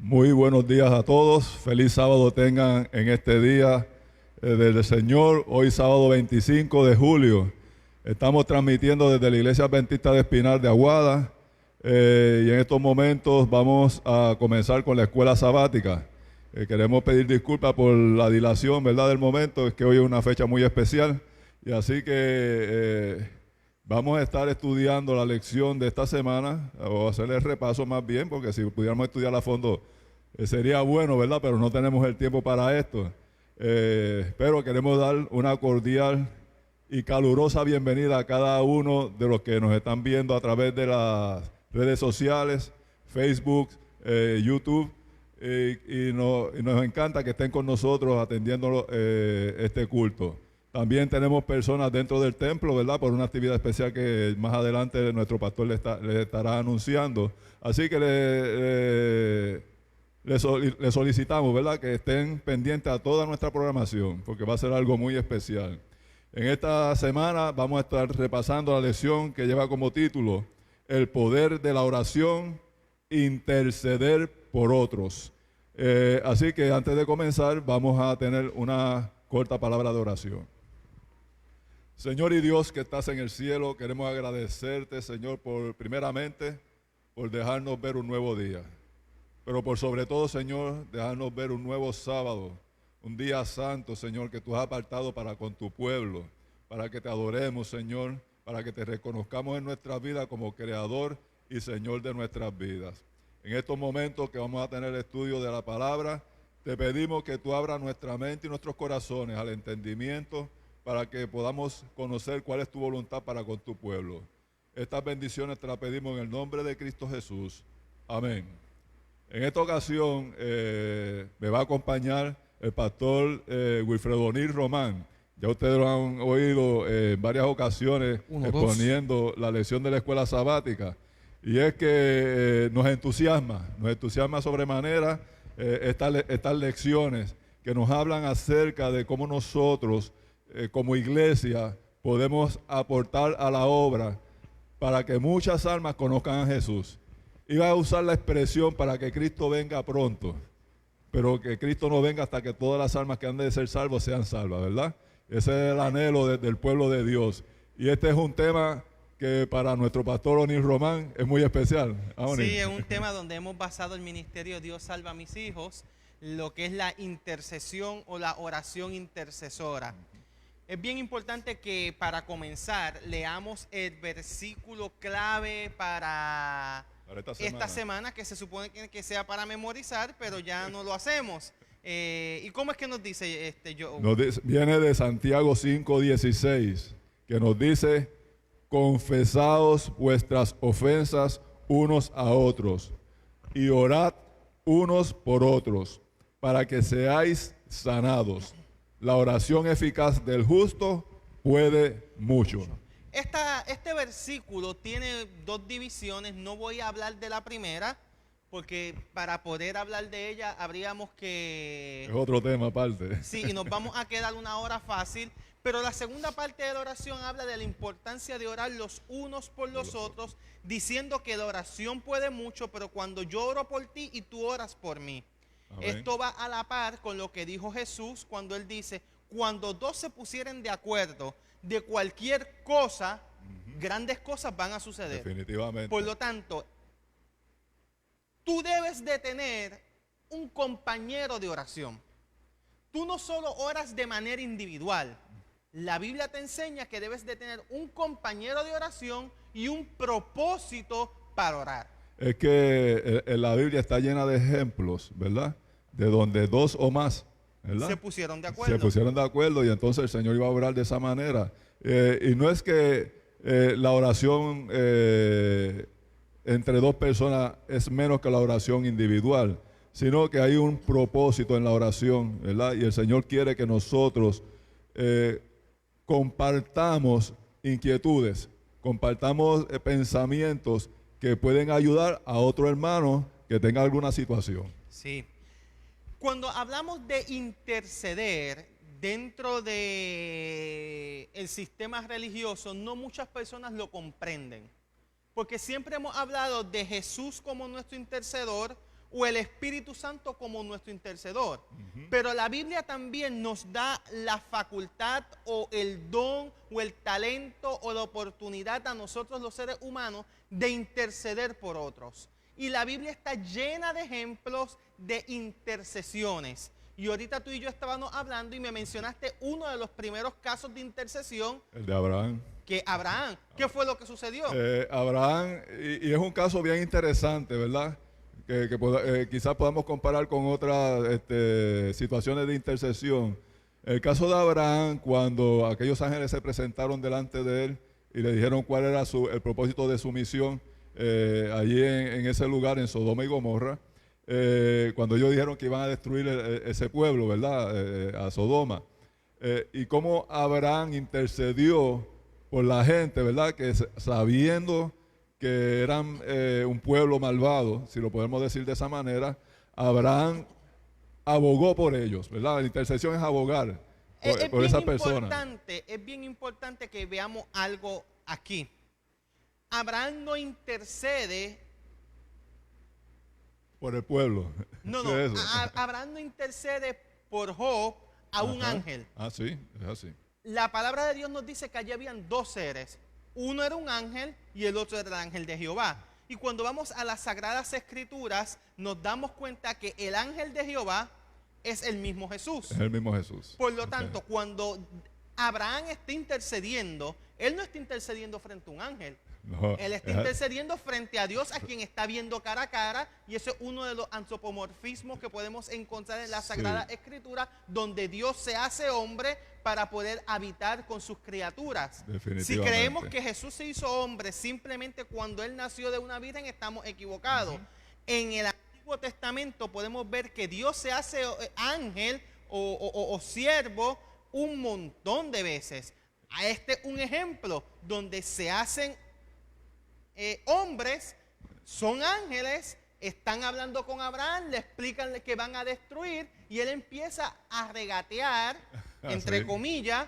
Muy buenos días a todos. Feliz sábado tengan en este día del Señor. Hoy sábado 25 de julio. Estamos transmitiendo desde la Iglesia Adventista de Espinar de Aguada. Y en estos momentos vamos a comenzar con la escuela sabática. Queremos pedir disculpas por la dilación, ¿verdad?, del momento. Es que hoy es una fecha muy especial. Y así que vamos a estar estudiando la lección de esta semana, o hacerle el repaso más bien, porque si pudiéramos estudiar a fondo sería bueno, ¿verdad? Pero no tenemos el tiempo para esto. Pero queremos dar una cordial y calurosa bienvenida a cada uno de los que nos están viendo a través de las redes sociales, Facebook, YouTube, y nos encanta que estén con nosotros atendiendo este culto. También tenemos personas dentro del templo, ¿verdad?, por una actividad especial que más adelante nuestro pastor le estará anunciando. Así que le solicitamos, ¿verdad?, que estén pendientes a toda nuestra programación, porque va a ser algo muy especial. En esta semana vamos a estar repasando la lección que lleva como título El poder de la oración, interceder por otros. Así que antes de comenzar vamos a tener una corta palabra de oración. Señor y Dios que estás en el cielo, queremos agradecerte, Señor, primeramente por dejarnos ver un nuevo día. Pero por sobre todo, Señor, dejarnos ver un nuevo sábado, un día santo, Señor, que tú has apartado para con tu pueblo, para que te adoremos, Señor, para que te reconozcamos en nuestra vida como Creador y Señor de nuestras vidas. En estos momentos que vamos a tener el estudio de la palabra, te pedimos que tú abras nuestra mente y nuestros corazones al entendimiento para que podamos conocer cuál es tu voluntad para con tu pueblo. Estas bendiciones te las pedimos en el nombre de Cristo Jesús. Amén. En esta ocasión me va a acompañar el pastor Wilfredo O'Neill Román. Ya ustedes lo han oído en varias ocasiones exponiendo la lección de la escuela sabática. Y es que nos entusiasma sobremanera estas lecciones que nos hablan acerca de cómo nosotros, como iglesia, podemos aportar a la obra para que muchas almas conozcan a Jesús. Iba a usar la expresión para que Cristo venga pronto, pero que Cristo no venga hasta que todas las almas que han de ser salvos sean salvas, ¿verdad? Ese es el anhelo del pueblo de Dios. Y este es un tema que para nuestro pastor O'Neill Román es muy especial. Sí, es un tema donde hemos basado el ministerio Dios salva a mis hijos, lo que es la intercesión o la oración intercesora. Es bien importante que para comenzar leamos el versículo clave para esta semana, que se supone que sea para memorizar, pero ya no lo hacemos. ¿Y cómo es que nos dice Viene de Santiago 5:16, que nos dice: confesaos vuestras ofensas unos a otros y orad unos por otros para que seáis sanados. La oración eficaz del justo puede mucho. Este versículo tiene dos divisiones. No voy a hablar de la primera, porque para poder hablar de ella habríamos que... Es otro tema aparte. Sí, y nos vamos a quedar una hora fácil. Pero la segunda parte de la oración habla de la importancia de orar los unos por los otros, diciendo que la oración puede mucho, pero cuando yo oro por ti y tú oras por mí. Amén. Esto va a la par con lo que dijo Jesús cuando él dice: cuando dos se pusieren de acuerdo de cualquier cosa, grandes cosas van a suceder. Definitivamente. Por lo tanto, tú debes de tener un compañero de oración. Tú no solo oras de manera individual. La Biblia te enseña que debes de tener un compañero de oración y un propósito para orar. Es que la Biblia está llena de ejemplos, ¿verdad? De donde dos o más, ¿verdad?, se pusieron de acuerdo. Se pusieron de acuerdo y entonces el Señor iba a orar de esa manera. Y no es que la oración entre dos personas es menos que la oración individual, sino que hay un propósito en la oración, ¿verdad? Y el Señor quiere que nosotros compartamos inquietudes, compartamos pensamientos que pueden ayudar a otro hermano que tenga alguna situación. Sí. Cuando hablamos de interceder dentro de el sistema religioso, no muchas personas lo comprenden. Porque siempre hemos hablado de Jesús como nuestro intercedor, o el Espíritu Santo como nuestro intercedor. Pero la Biblia también nos da la facultad o el don o el talento o la oportunidad a nosotros los seres humanos de interceder por otros. Y la Biblia está llena de ejemplos de intercesiones. Y ahorita tú y yo estábamos hablando y me mencionaste uno de los primeros casos de intercesión. El de Abraham. Que Abraham, ¿qué fue lo que sucedió? Abraham, y es un caso bien interesante, ¿verdad? Quizás podamos comparar con otras situaciones de intercesión. El caso de Abraham, cuando aquellos ángeles se presentaron delante de él y le dijeron cuál era el propósito de su misión allí en ese lugar, en Sodoma y Gomorra, cuando ellos dijeron que iban a destruir ese pueblo, ¿verdad? A Sodoma. Y cómo Abraham intercedió por la gente, ¿verdad? Que sabiendo que eran un pueblo malvado, si lo podemos decir de esa manera, Abraham abogó por ellos, ¿verdad? La intercesión es abogar por esa persona. Es bien importante que veamos algo aquí. Abraham no intercede por el pueblo. No, Abraham no intercede por Job a un ángel. Ah, sí, es así. La palabra de Dios nos dice que allí habían dos seres. Uno era un ángel y el otro era el ángel de Jehová. Y cuando vamos a las Sagradas Escrituras, nos damos cuenta que el ángel de Jehová es el mismo Jesús. Es el mismo Jesús. Por lo tanto, cuando Abraham está intercediendo, él no está intercediendo frente a un ángel. No, él está intercediendo frente a Dios, a quien está viendo cara a cara, y eso es uno de los antropomorfismos que podemos encontrar en la Sagrada Escritura, donde Dios se hace hombre para poder habitar con sus criaturas. Si creemos que Jesús se hizo hombre simplemente cuando él nació de una virgen, estamos equivocados. En el Antiguo Testamento podemos ver que Dios se hace ángel o siervo un montón de veces. A este un ejemplo donde se hacen hombres, son ángeles, están hablando con Abraham, le explican que van a destruir y él empieza a regatear, entre comillas,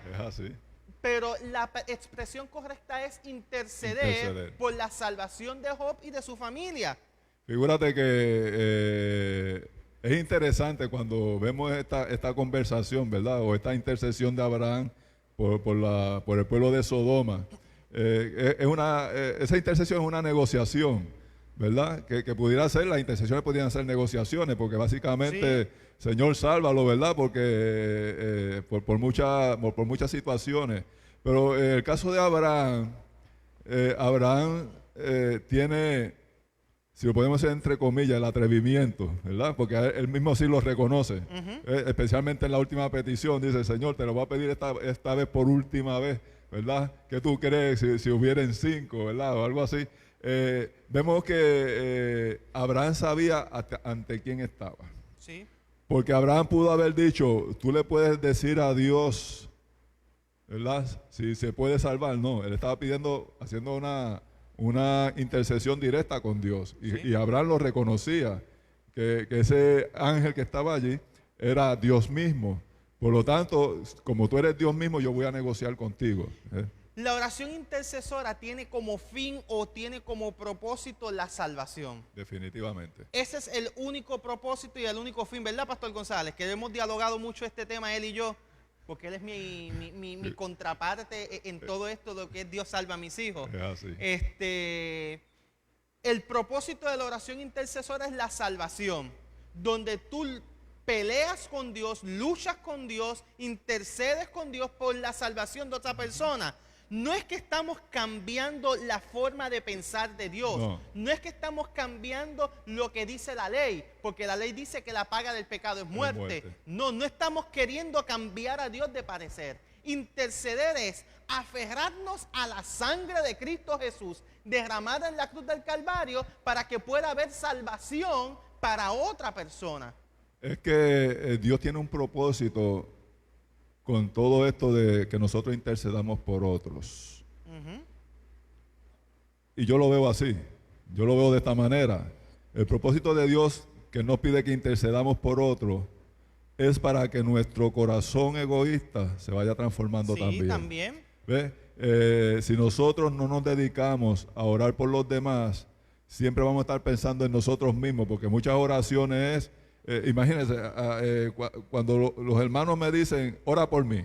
pero la expresión correcta es interceder por la salvación de Job y de su familia. Figúrate que es interesante cuando vemos esta conversación, ¿verdad? O esta intercesión de Abraham por el pueblo de Sodoma. Esa intercesión es una negociación, ¿verdad? Que pudiera ser, las intercesiones podrían ser negociaciones, porque básicamente, Señor, sálvalo, ¿verdad? Porque por muchas situaciones. Pero en el caso de Abraham, Abraham tiene, si lo podemos decir entre comillas, el atrevimiento, ¿verdad? Porque él mismo sí lo reconoce. Especialmente en la última petición, dice, Señor, te lo voy a pedir esta vez por última vez, ¿verdad? ¿Qué tú crees si hubieran 5, ¿verdad? O algo así. Vemos que Abraham sabía ante quién estaba. Sí. Porque Abraham pudo haber dicho, tú le puedes decir a Dios, ¿verdad? Si se puede salvar. No, él estaba haciendo una intercesión directa con Dios. Y Abraham lo reconocía, que ese ángel que estaba allí era Dios mismo. Por lo tanto, como tú eres Dios mismo, yo voy a negociar contigo. La oración intercesora tiene como fin o tiene como propósito la salvación. Definitivamente. Ese es el único propósito y el único fin, ¿verdad, Pastor González? Que hemos dialogado mucho este tema, él y yo, porque él es mi contraparte en todo esto, lo que es Dios salva a mis hijos. Es así. El propósito de la oración intercesora es la salvación, donde tú peleas con Dios, luchas con Dios, intercedes con Dios por la salvación de otra persona. No es que estamos cambiando la forma de pensar de Dios. No es que estamos cambiando lo que dice la ley, porque la ley dice que la paga del pecado es muerte. No estamos queriendo cambiar a Dios de parecer. Interceder es aferrarnos a la sangre de Cristo Jesús derramada en la cruz del Calvario para que pueda haber salvación para otra persona. Es que Dios tiene un propósito con todo esto de que nosotros intercedamos por otros. Y yo lo veo así, yo lo veo de esta manera. El propósito de Dios que nos pide que intercedamos por otros es para que nuestro corazón egoísta se vaya transformando también. Sí, también. ¿Ves? Si nosotros no nos dedicamos a orar por los demás, siempre vamos a estar pensando en nosotros mismos, porque muchas oraciones imagínense, cuando los hermanos me dicen, ora por mí,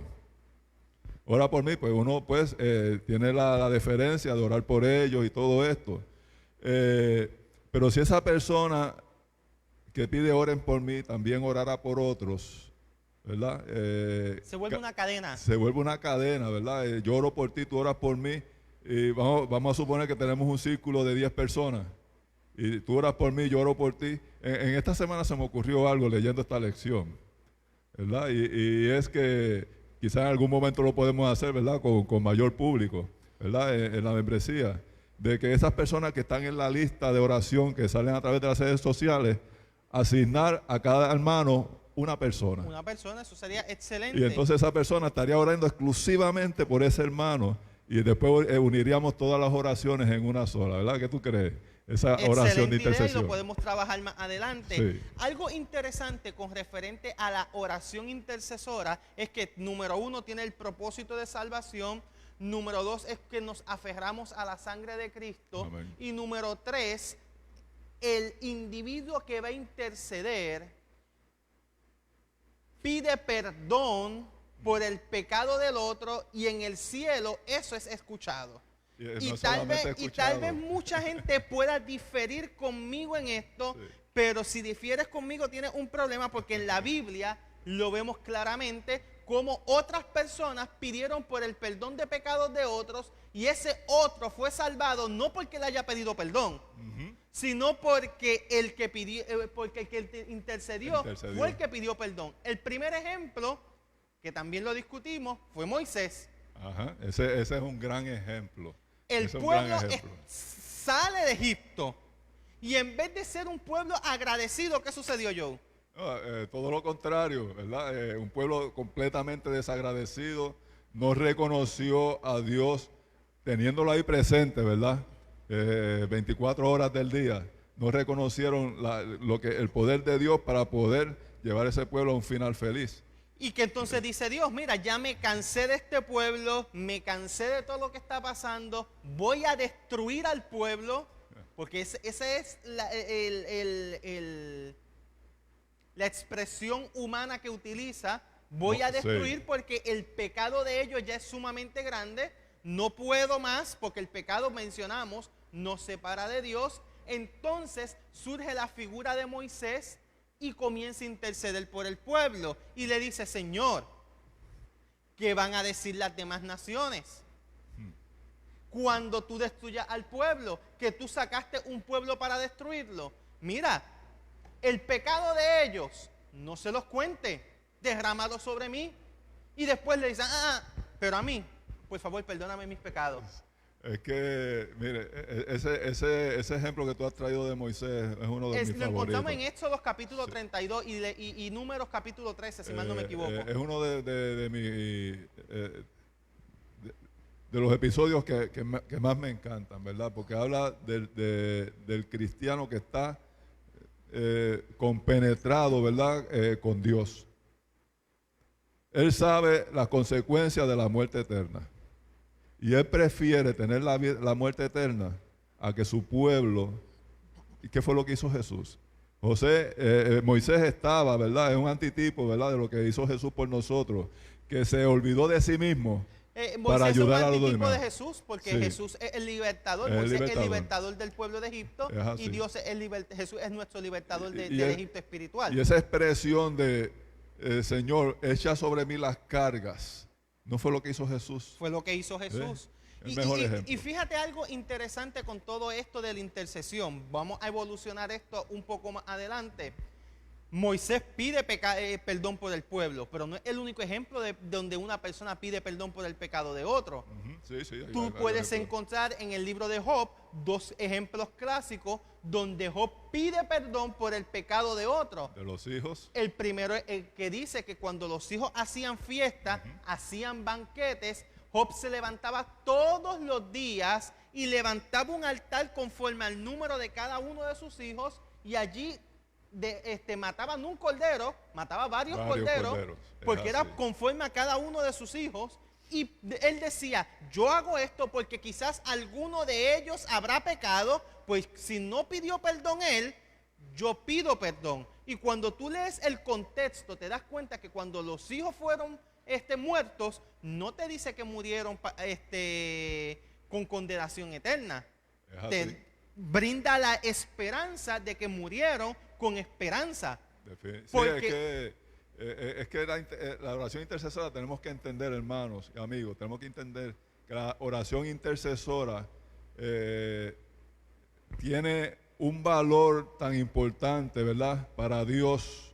pues uno pues tiene la deferencia de orar por ellos y todo esto. Pero si esa persona que pide oren por mí, también orará por otros, ¿verdad? Se vuelve una cadena. Se vuelve una cadena, ¿verdad? Yo oro por ti, tú oras por mí, y vamos a suponer que tenemos un círculo de 10 personas, y tú oras por mí, yo oro por ti. En esta semana se me ocurrió algo leyendo esta lección, ¿verdad? Y es que quizás en algún momento lo podemos hacer, ¿verdad? Con mayor público, ¿verdad? En la membresía, de que esas personas que están en la lista de oración que salen a través de las redes sociales, asignar a cada hermano una persona. Una persona, eso sería excelente. Y entonces esa persona estaría orando exclusivamente por ese hermano y después uniríamos todas las oraciones en una sola, ¿verdad? ¿Qué tú crees? Esa oración de intercesión. Y lo podemos trabajar más adelante. Sí. Algo interesante con referente a la oración intercesora es que, número 1, tiene el propósito de salvación. Número 2, es que nos aferramos a la sangre de Cristo. Amén. Y número 3, el individuo que va a interceder pide perdón por el pecado del otro y en el cielo eso es escuchado. Y tal vez mucha gente pueda diferir conmigo en esto, sí. Pero si difieres conmigo tienes un problema, porque en la Biblia lo vemos claramente como otras personas pidieron por el perdón de pecados de otros y ese otro fue salvado no porque le haya pedido perdón, sino porque el que pidió, porque el que intercedió fue el que pidió perdón. El primer ejemplo, que también lo discutimos, fue Moisés. Ajá, ese es un gran ejemplo. El pueblo sale de Egipto y en vez de ser un pueblo agradecido, ¿qué sucedió, Joe? No, todo lo contrario, ¿verdad? Un pueblo completamente desagradecido, no reconoció a Dios teniéndolo ahí presente, ¿verdad? 24 horas del día, no reconocieron el poder de Dios para poder llevar ese pueblo a un final feliz. Y que entonces dice Dios, mira, ya me cansé de este pueblo, me cansé de todo lo que está pasando, voy a destruir al pueblo, porque esa es la expresión humana que utiliza, voy a destruir porque el pecado de ellos ya es sumamente grande, no puedo más porque el pecado, mencionamos, nos separa de Dios. Entonces surge la figura de Moisés y comienza a interceder por el pueblo y le dice, Señor, ¿qué van a decir las demás naciones? Cuando tú destruyas al pueblo, que tú sacaste un pueblo para destruirlo. Mira, el pecado de ellos, no se los cuente, derrámalo sobre mí. Y después le dicen, pero a mí, por favor, perdóname mis pecados. Es que, mire, ese ejemplo que tú has traído de Moisés es uno de mis favoritos. Lo encontramos en Éxodo capítulo 32 y Números capítulo 13, si mal no me equivoco. Es uno de los episodios que más me encantan, ¿verdad? Porque habla del cristiano que está compenetrado, ¿verdad? Con Dios. Él sabe las consecuencias de la muerte eterna. Y él prefiere tener la muerte eterna a que su pueblo. ¿Y qué fue lo que hizo Jesús? Moisés estaba, ¿verdad? Es un antitipo, ¿verdad? De lo que hizo Jesús por nosotros, que se olvidó de sí mismo para ayudar a los demás. Moisés es un antitipo de Jesús, porque sí. Jesús es el libertador. Moisés es el libertador del pueblo de Egipto y Dios Jesús es nuestro libertador del Egipto espiritual. Y esa expresión de Señor, echa sobre mí las cargas. ¿No fue lo que hizo Jesús? Fue lo que hizo Jesús. Y fíjate algo interesante con todo esto de la intercesión. Vamos a evolucionar esto un poco más adelante. Moisés pide perdón por el pueblo, pero no es el único ejemplo de donde una persona pide perdón por el pecado de otro. Tú puedes encontrar en el libro de Job 2 ejemplos clásicos donde Job pide perdón por el pecado de otro. De los hijos. El primero es el que dice que cuando los hijos hacían fiestas, hacían banquetes, Job se levantaba todos los días y levantaba un altar conforme al número de cada uno de sus hijos y allí mataban un cordero, mataba varios corderos, porque era conforme a cada uno de sus hijos Y él decía, yo hago esto porque quizás alguno de ellos habrá pecado, pues si no pidió perdón él, yo pido perdón. Y cuando tú lees el contexto, te das cuenta que cuando los hijos fueron muertos, no te dice que murieron con condenación eterna. Te brinda la esperanza de que murieron con esperanza. Sí, Porque es que la oración intercesora tenemos que entender, hermanos y amigos, tenemos que entender que la oración intercesora tiene un valor tan importante, ¿verdad?, para Dios.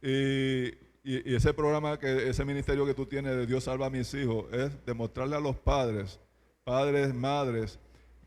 Y ese programa, ese ministerio que tú tienes de Dios salva a mis hijos, es demostrarle a los padres, madres,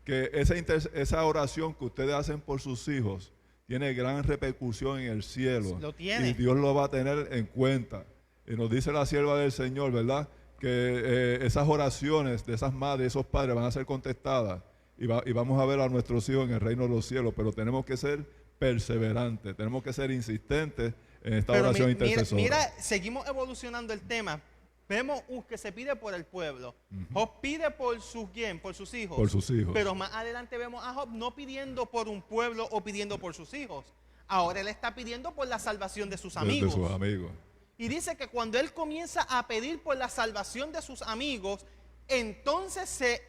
que esa oración que ustedes hacen por sus hijos tiene gran repercusión en el cielo. Lo tiene. Y Dios lo va a tener en cuenta. Y nos dice la sierva del Señor, ¿verdad?, que esas oraciones de esas madres, esos padres van a ser contestadas. Y vamos a ver a nuestros hijos en el reino de los cielos, pero tenemos que ser perseverantes, tenemos que ser insistentes en esta oración intercesora. Mira, seguimos evolucionando el tema. Vemos que se pide por el pueblo. Job pide por sus hijos. Por sus hijos. Pero más adelante vemos a Job no pidiendo por un pueblo o pidiendo por sus hijos. Ahora él está pidiendo por la salvación de sus amigos. De sus amigos. Y dice que cuando él comienza a pedir por la salvación de sus amigos, entonces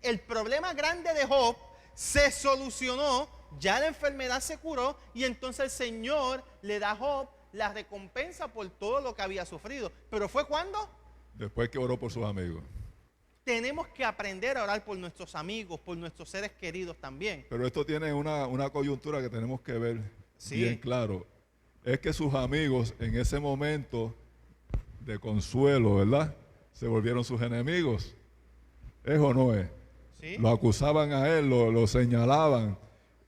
el problema grande de Job se solucionó, ya la enfermedad se curó y entonces el Señor le da a Job la recompensa por todo lo que había sufrido. ¿Pero fue cuándo? Después que oró por sus amigos. Tenemos que aprender a orar por nuestros amigos, por nuestros seres queridos también. Pero esto tiene una coyuntura que tenemos que ver bien claro. Es que sus amigos en ese momento de consuelo, ¿verdad?, se volvieron sus enemigos. ¿Es o no es? ¿Sí? Lo acusaban a él, lo señalaban.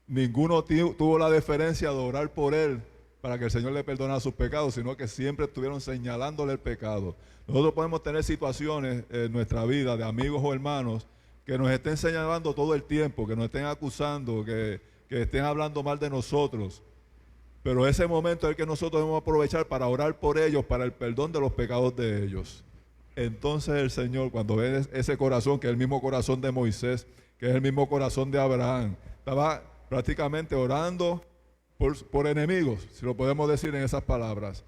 Ninguno tuvo la deferencia de orar por él para que el Señor le perdonara sus pecados, sino que siempre estuvieron señalándole el pecado. Nosotros podemos tener situaciones en nuestra vida de amigos o hermanos que nos estén señalando todo el tiempo, que nos estén acusando, que estén hablando mal de nosotros. Pero ese momento es el que nosotros debemos aprovechar para orar por ellos, para el perdón de los pecados de ellos. Entonces el Señor, cuando ve ese corazón, que es el mismo corazón de Moisés, que es el mismo corazón de Abraham, estaba prácticamente orando por enemigos, si lo podemos decir en esas palabras.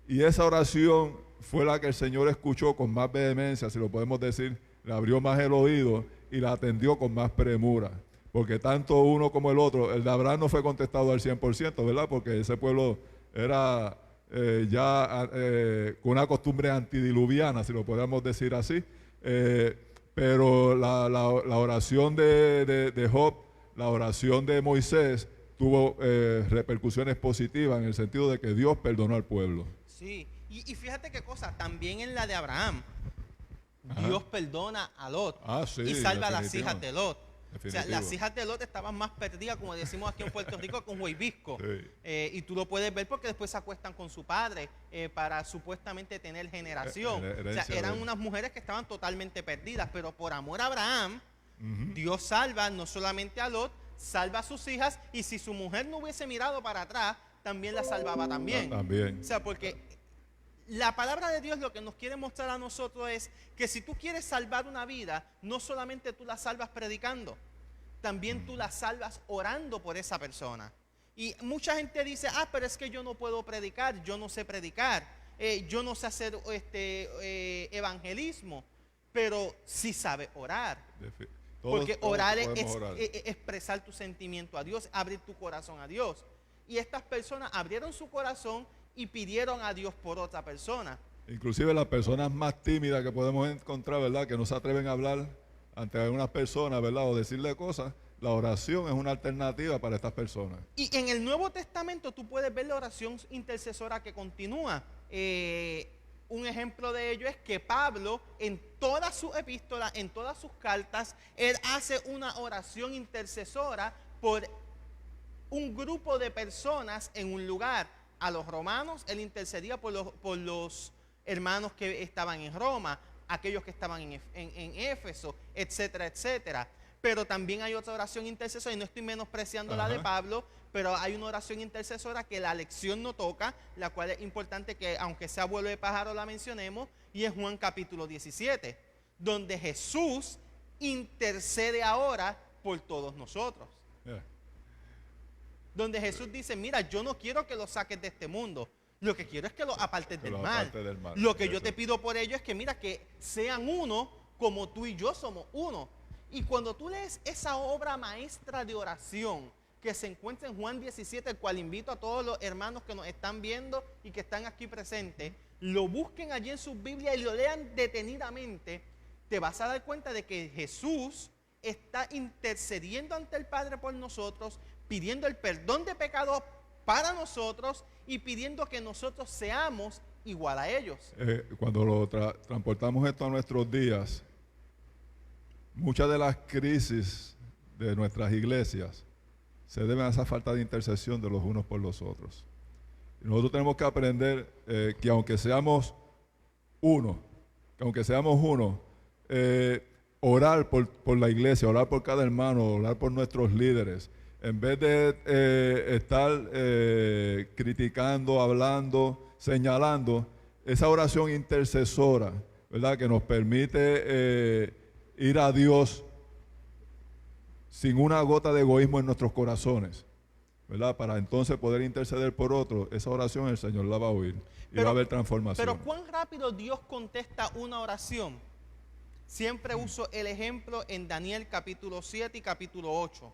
Y esa oración fue la que el Señor escuchó con más vehemencia, si lo podemos decir, le abrió más el oído y la atendió con más premura. Porque tanto uno como el otro, el de Abraham no fue contestado al 100%, ¿verdad? Porque ese pueblo era con una costumbre antidiluviana, si lo podemos decir así. Pero la oración de Job, la oración de Moisés, tuvo repercusiones positivas en el sentido de que Dios perdonó al pueblo. Sí, y fíjate qué cosa, también en la de Abraham, Ajá. Dios perdona a Lot Sí, y salva a las hijas de Lot. O sea, Definitivo. las hijas de Lot estaban más perdidas, como decimos aquí en Puerto Rico, con huevisco. Sí. Y tú lo puedes ver porque después se acuestan con su padre para supuestamente tener generación. O sea, eran unas mujeres que estaban totalmente perdidas, pero por amor a Abraham, Dios salva no solamente a Lot, salva a sus hijas, y si su mujer no hubiese mirado para atrás, también la salvaba también. También. O sea, porque la palabra de Dios lo que nos quiere mostrar a nosotros es que si tú quieres salvar una vida, no solamente tú la salvas predicando, también tú la salvas orando por esa persona. Y mucha gente dice, pero es que yo no puedo predicar, yo no sé predicar, yo no sé hacer evangelismo, pero sí sabe orar. Porque orar es expresar tu sentimiento a Dios, abrir tu corazón a Dios. Y estas personas abrieron su corazón y pidieron a Dios por otra persona. Inclusive las personas más tímidas que podemos encontrar, ¿verdad?, que no se atreven a hablar ante algunas personas, ¿verdad?, o decirle cosas, la oración es una alternativa para estas personas. Y en el Nuevo Testamento tú puedes ver la oración intercesora que continúa. Un ejemplo de ello es que Pablo, en todas sus epístolas, en todas sus cartas, él hace una oración intercesora por un grupo de personas en un lugar. A los romanos, él intercedía por los hermanos que estaban en Roma, aquellos que estaban en Éfeso, etcétera, etcétera. Pero también hay otra oración intercesora, y no estoy menospreciando la de Pablo, pero hay una oración intercesora que la lección no toca, la cual es importante que, aunque sea vuelo de pájaro, la mencionemos, y es Juan capítulo 17, donde Jesús intercede ahora por todos nosotros. Yeah. Donde Jesús dice, mira, yo no quiero que los saques de este mundo, lo que quiero es que los apartes del mal. Lo que yo te pido por ello es que, mira, que sean uno como tú y yo somos uno. Y cuando tú lees esa obra maestra de oración que se encuentra en Juan 17, el cual invito a todos los hermanos que nos están viendo y que están aquí presentes, lo busquen allí en sus Biblias y lo lean detenidamente, te vas a dar cuenta de que Jesús está intercediendo ante el Padre por nosotros, pidiendo el perdón de pecados para nosotros y pidiendo que nosotros seamos igual a ellos. Cuando lo transportamos esto a nuestros días, muchas de las crisis de nuestras iglesias se deben a esa falta de intercesión de los unos por los otros. Y nosotros tenemos que aprender que aunque seamos uno, orar por la iglesia, orar por cada hermano, orar por nuestros líderes, en vez de estar criticando, hablando, señalando, esa oración intercesora, ¿verdad?, que nos permite ir a Dios sin una gota de egoísmo en nuestros corazones, ¿verdad?, para entonces poder interceder por otros. Esa oración el Señor la va a oír y va a haber transformación. Pero ¿cuán rápido Dios contesta una oración? Siempre uso el ejemplo en Daniel capítulo 7 y capítulo 8,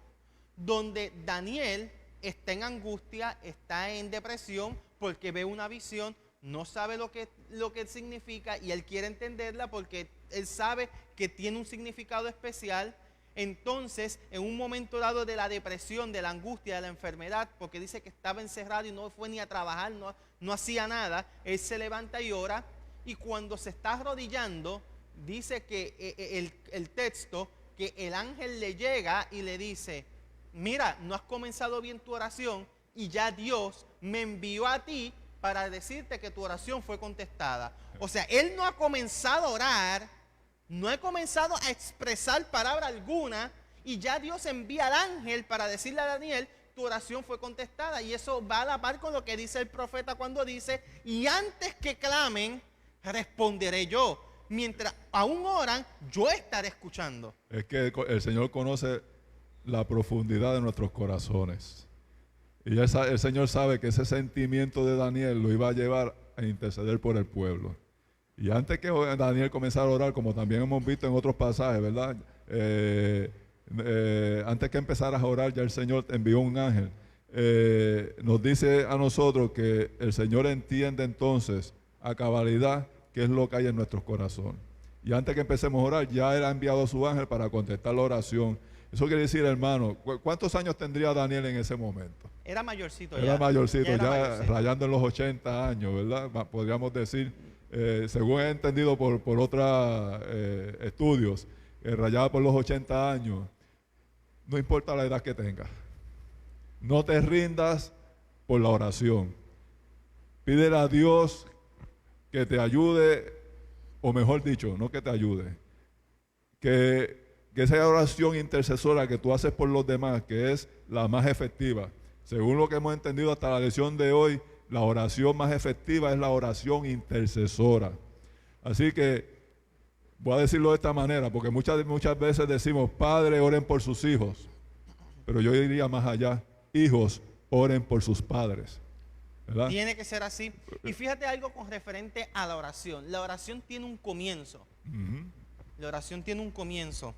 donde Daniel está en angustia, está en depresión porque ve una visión, no sabe lo que significa y él quiere entenderla porque él sabe que tiene un significado especial. Entonces, en un momento dado de la depresión, de la angustia, de la enfermedad, porque dice que estaba encerrado y no fue ni a trabajar, no hacía nada, él se levanta y ora, y cuando se está arrodillando, dice que el texto, que el ángel le llega y le dice, mira, no has comenzado bien tu oración y ya Dios me envió a ti para decirte que tu oración fue contestada. O sea, él no ha comenzado a orar, no ha comenzado a expresar palabra alguna y ya Dios envía al ángel para decirle a Daniel, tu oración fue contestada. Y eso va a la par con lo que dice el profeta cuando dice, y antes que clamen, responderé yo. Mientras aún oran, yo estaré escuchando. Es que el Señor conoce la profundidad de nuestros corazones. Y el Señor sabe que ese sentimiento de Daniel lo iba a llevar a interceder por el pueblo. Y antes que Daniel comenzara a orar, como también hemos visto en otros pasajes, ¿verdad? Antes que empezaras a orar, ya el Señor envió un ángel. Nos dice a nosotros que el Señor entiende entonces a cabalidad qué es lo que hay en nuestros corazones. Y antes que empecemos a orar, ya Él ha enviado a su ángel para contestar la oración. Eso quiere decir, hermano, ¿cuántos años tendría Daniel en ese momento? Era mayorcito ya, rayando en los 80 años, ¿verdad? Podríamos decir, según he entendido por otros estudios, rayaba por los 80 años. No importa la edad que tengas. No te rindas por la oración. Pídele a Dios que te ayude, o mejor dicho, no que te ayude, que esa oración intercesora que tú haces por los demás, que es la más efectiva. Según lo que hemos entendido hasta la lección de hoy, la oración más efectiva es la oración intercesora. Así que voy a decirlo de esta manera, porque muchas veces decimos, padres, oren por sus hijos. Pero yo diría más allá, hijos, oren por sus padres. ¿Verdad? Tiene que ser así. Y fíjate algo con referente a la oración. La oración tiene un comienzo. La oración tiene un comienzo.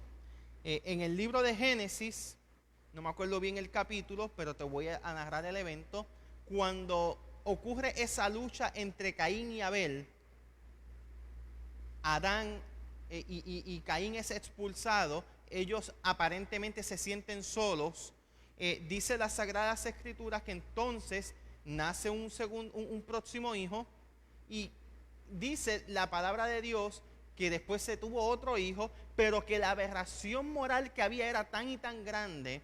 En el libro de Génesis, no me acuerdo bien el capítulo, pero te voy a narrar el evento. Cuando ocurre esa lucha entre Caín y Abel, Adán y Caín es expulsado, ellos aparentemente se sienten solos. Dice las Sagradas Escrituras que entonces nace un próximo hijo, y dice la palabra de Dios que después se tuvo otro hijo, pero que la aberración moral que había era tan y tan grande,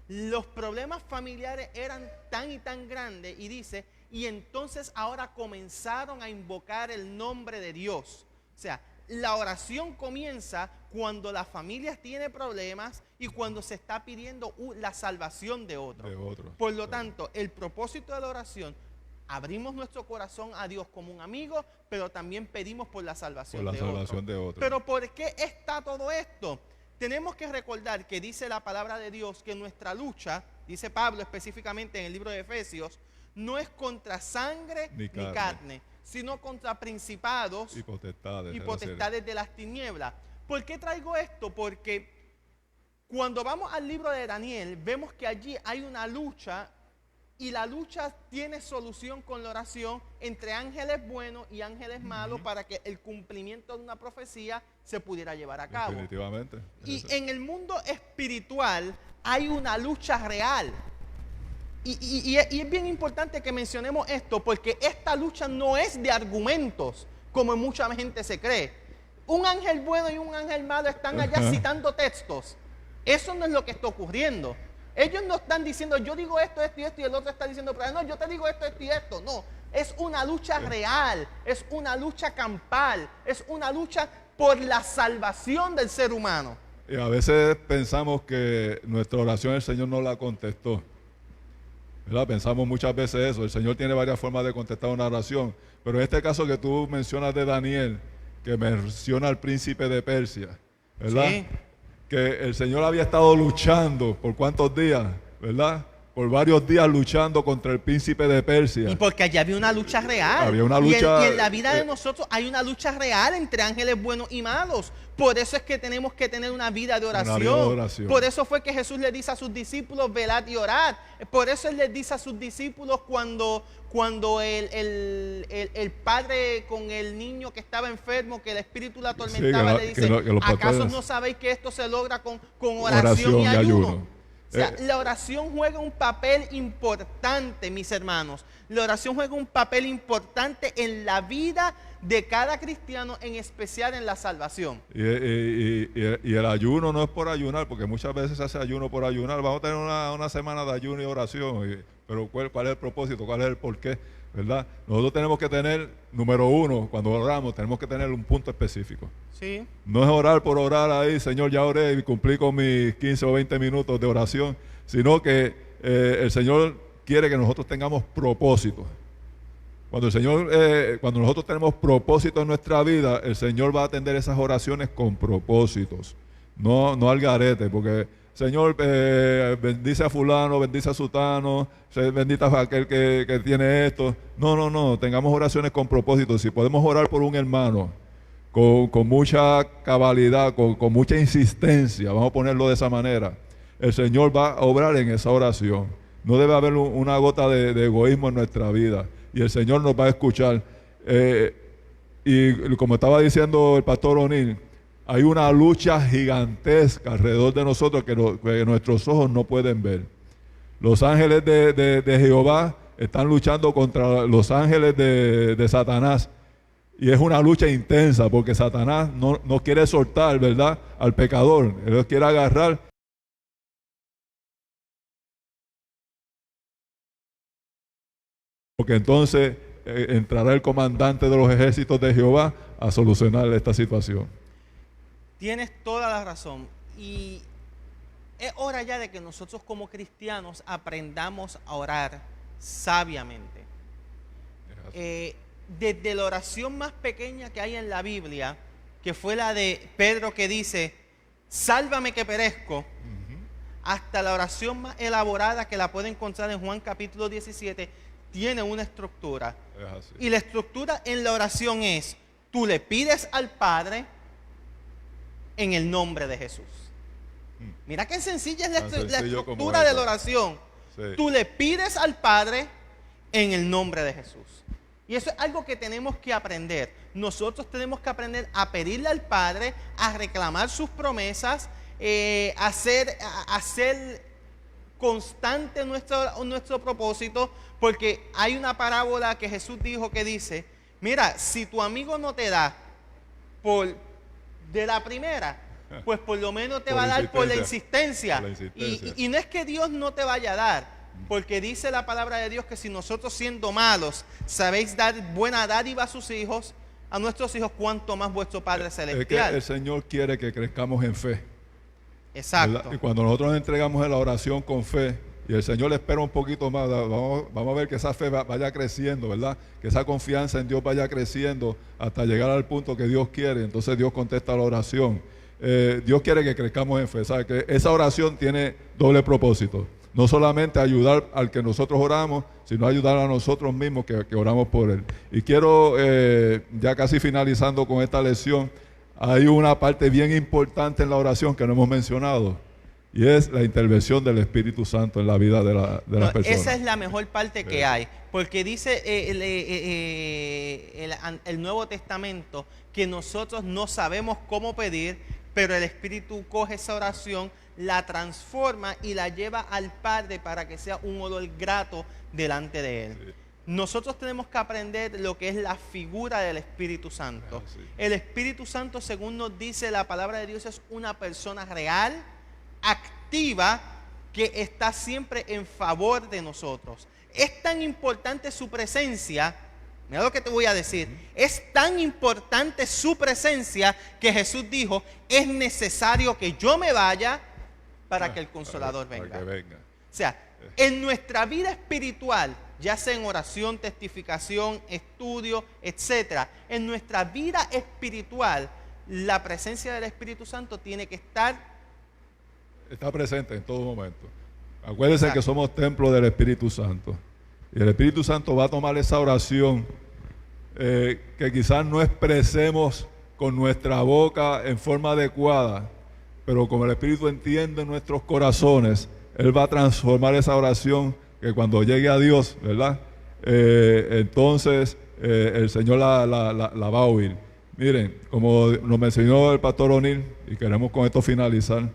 los problemas familiares eran tan y tan grandes, y dice, y entonces ahora comenzaron a invocar el nombre de Dios. O sea, la oración comienza cuando la familia tiene problemas y cuando se está pidiendo la salvación de otro. Por lo tanto, el propósito de la oración, abrimos nuestro corazón a Dios como un amigo, pero también pedimos por la salvación, de otro. Pero ¿por qué está todo esto? Tenemos que recordar que dice la palabra de Dios que nuestra lucha, dice Pablo específicamente en el libro de Efesios, no es contra sangre ni carne, sino contra principados y potestades de las tinieblas. ¿Por qué traigo esto? Porque cuando vamos al libro de Daniel, vemos que allí hay una lucha, y la lucha tiene solución con la oración entre ángeles buenos y ángeles malos para que el cumplimiento de una profecía se pudiera llevar a cabo. Definitivamente. Y en el mundo espiritual hay una lucha real. Y es bien importante que mencionemos esto, porque esta lucha no es de argumentos, como mucha gente se cree. Un ángel bueno y un ángel malo están allá citando textos. Eso no es lo que está ocurriendo. Ellos no están diciendo, yo digo esto, esto y esto, y el otro está diciendo, pero no, yo te digo esto, esto y esto. No, es una lucha real, es una lucha campal, es una lucha por la salvación del ser humano. Y a veces pensamos que nuestra oración el Señor no la contestó, ¿verdad? Pensamos muchas veces eso. El Señor tiene varias formas de contestar una oración, pero en este caso que tú mencionas de Daniel, que menciona al príncipe de Persia, ¿verdad? Sí. Que el Señor había estado luchando por cuántos días, ¿verdad? Por varios días luchando contra el príncipe de Persia. Y porque allá había una lucha real. Había una lucha, y en la vida de nosotros hay una lucha real entre ángeles buenos y malos. Por eso es que tenemos que tener una vida de oración. Por eso fue que Jesús le dice a sus discípulos, velad y orad. Por eso Él les dice a sus discípulos cuando el padre con el niño que estaba enfermo, que el espíritu lo atormentaba, le dice, ¿acaso no sabéis que esto se logra con oración y ayuno? O sea, la oración juega un papel importante, mis hermanos. La oración juega un papel importante en la vida de cada cristiano, en especial en la salvación. Y el ayuno no es por ayunar, porque muchas veces se hace ayuno por ayunar. Vamos a tener una semana de ayuno y oración, pero ¿cuál es el propósito? ¿Cuál es el porqué? ¿Verdad? Nosotros tenemos que tener, número uno, cuando oramos, tenemos que tener un punto específico. Sí. No es orar por orar ahí, Señor, ya oré y cumplí con mis 15 o 20 minutos de oración, sino que el Señor quiere que nosotros tengamos propósito. Cuando nosotros tenemos propósito en nuestra vida, el Señor va a atender esas oraciones con propósitos, no al garete, porque Señor, bendice a fulano, bendice a sutano, bendita a aquel que tiene esto. No, tengamos oraciones con propósito. Si podemos orar por un hermano con mucha cabalidad, con mucha insistencia, vamos a ponerlo de esa manera, el Señor va a obrar en esa oración. No debe haber una gota de egoísmo en nuestra vida, y el Señor nos va a escuchar. Y como estaba diciendo el pastor O'Neill, hay una lucha gigantesca alrededor de nosotros que nuestros ojos no pueden ver. Los ángeles de Jehová están luchando contra los ángeles de Satanás. Y es una lucha intensa, porque Satanás no quiere soltar, ¿verdad?, al pecador. Él los quiere agarrar. Porque entonces entrará el comandante de los ejércitos de Jehová a solucionar esta situación. Tienes toda la razón, y es hora ya de que nosotros como cristianos aprendamos a orar sabiamente. Desde la oración más pequeña que hay en la Biblia, que fue la de Pedro que dice, sálvame que perezco, hasta la oración más elaborada que la puede encontrar en Juan capítulo 17, tiene una estructura. Y la estructura en la oración es, tú le pides al Padre en el nombre de Jesús. Mira qué sencilla es la estructura de la oración. Sí. Tú le pides al Padre en el nombre de Jesús. Y eso es algo que tenemos que aprender. Nosotros tenemos que aprender a pedirle al Padre, a reclamar sus promesas, a hacer constante nuestro propósito, porque hay una parábola que Jesús dijo que dice, mira, si tu amigo no te da de la primera, pues por lo menos te va a dar por la insistencia. Y no es que Dios no te vaya a dar, porque dice la palabra de Dios que si nosotros siendo malos sabéis dar buena dádiva a sus hijos, a nuestros hijos, cuanto más vuestro Padre Es que Celestial. el Señor quiere que crezcamos en fe. Exacto. ¿Verdad? Y cuando nosotros nos entregamos en la oración con fe, y el Señor le espera un poquito más, vamos a ver que esa fe vaya creciendo, ¿verdad? Que esa confianza en Dios vaya creciendo hasta llegar al punto que Dios quiere. Entonces Dios contesta la oración. Dios quiere que crezcamos en fe. ¿Sabe? Que esa oración tiene doble propósito. No solamente ayudar al que nosotros oramos, sino ayudar a nosotros mismos que oramos por Él. Y quiero, ya casi finalizando con esta lección, hay una parte bien importante en la oración que no hemos mencionado, y es la intervención del Espíritu Santo en la vida de las personas. Esa es la mejor parte que hay, porque dice el Nuevo Testamento que nosotros no sabemos cómo pedir, pero el Espíritu coge esa oración, la transforma y la lleva al Padre para que sea un olor grato delante de Él. Sí. Nosotros tenemos que aprender lo que es la figura del Espíritu Santo. Sí. El Espíritu Santo, según nos dice la palabra de Dios, es una persona real, activa, que está siempre en favor de nosotros. Es tan importante su presencia, mira lo que te voy a decir, es tan importante su presencia que Jesús dijo, es necesario que yo me vaya para que el Consolador venga. Para que venga. O sea, en nuestra vida espiritual, ya sea en oración, testificación, estudio, etcétera, en nuestra vida espiritual, la presencia del Espíritu Santo tiene que estar. Está presente en todo momento. Acuérdense Exacto. que somos templo del Espíritu Santo. Y el Espíritu Santo va a tomar esa oración que quizás no expresemos con nuestra boca en forma adecuada, pero como el Espíritu entiende nuestros corazones, Él va a transformar esa oración que cuando llegue a Dios, ¿verdad? Entonces el Señor la va a oír. Miren, como nos mencionó el pastor O'Neill, y queremos con esto finalizar,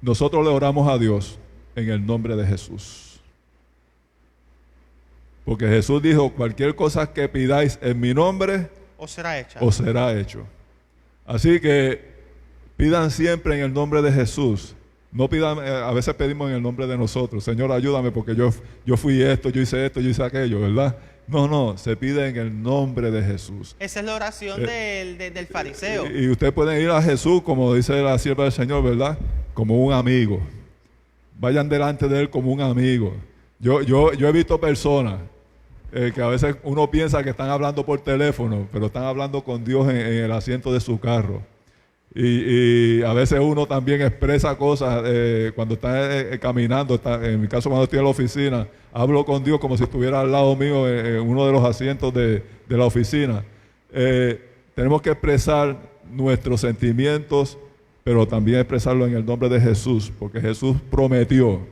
nosotros le oramos a Dios en el nombre de Jesús. Porque Jesús dijo, cualquier cosa que pidáis en mi nombre, ¿O será hecha? os será hecho. Así que pidan siempre en el nombre de Jesús. No pidan, a veces pedimos en el nombre de nosotros. Señor, ayúdame porque yo fui esto, yo hice aquello, ¿verdad? No, se pide en el nombre de Jesús. Esa es la oración del fariseo. Y ustedes pueden ir a Jesús, como dice la sierva del Señor, ¿verdad? Como un amigo. Vayan delante de Él como un amigo. Yo he visto personas que a veces uno piensa que están hablando por teléfono, pero están hablando con Dios en el asiento de su carro. Y a veces uno también expresa cosas cuando está caminando, en mi caso cuando estoy en la oficina, hablo con Dios como si estuviera al lado mío en uno de los asientos de la oficina. Tenemos que expresar nuestros sentimientos, pero también expresarlo en el nombre de Jesús, porque Jesús prometió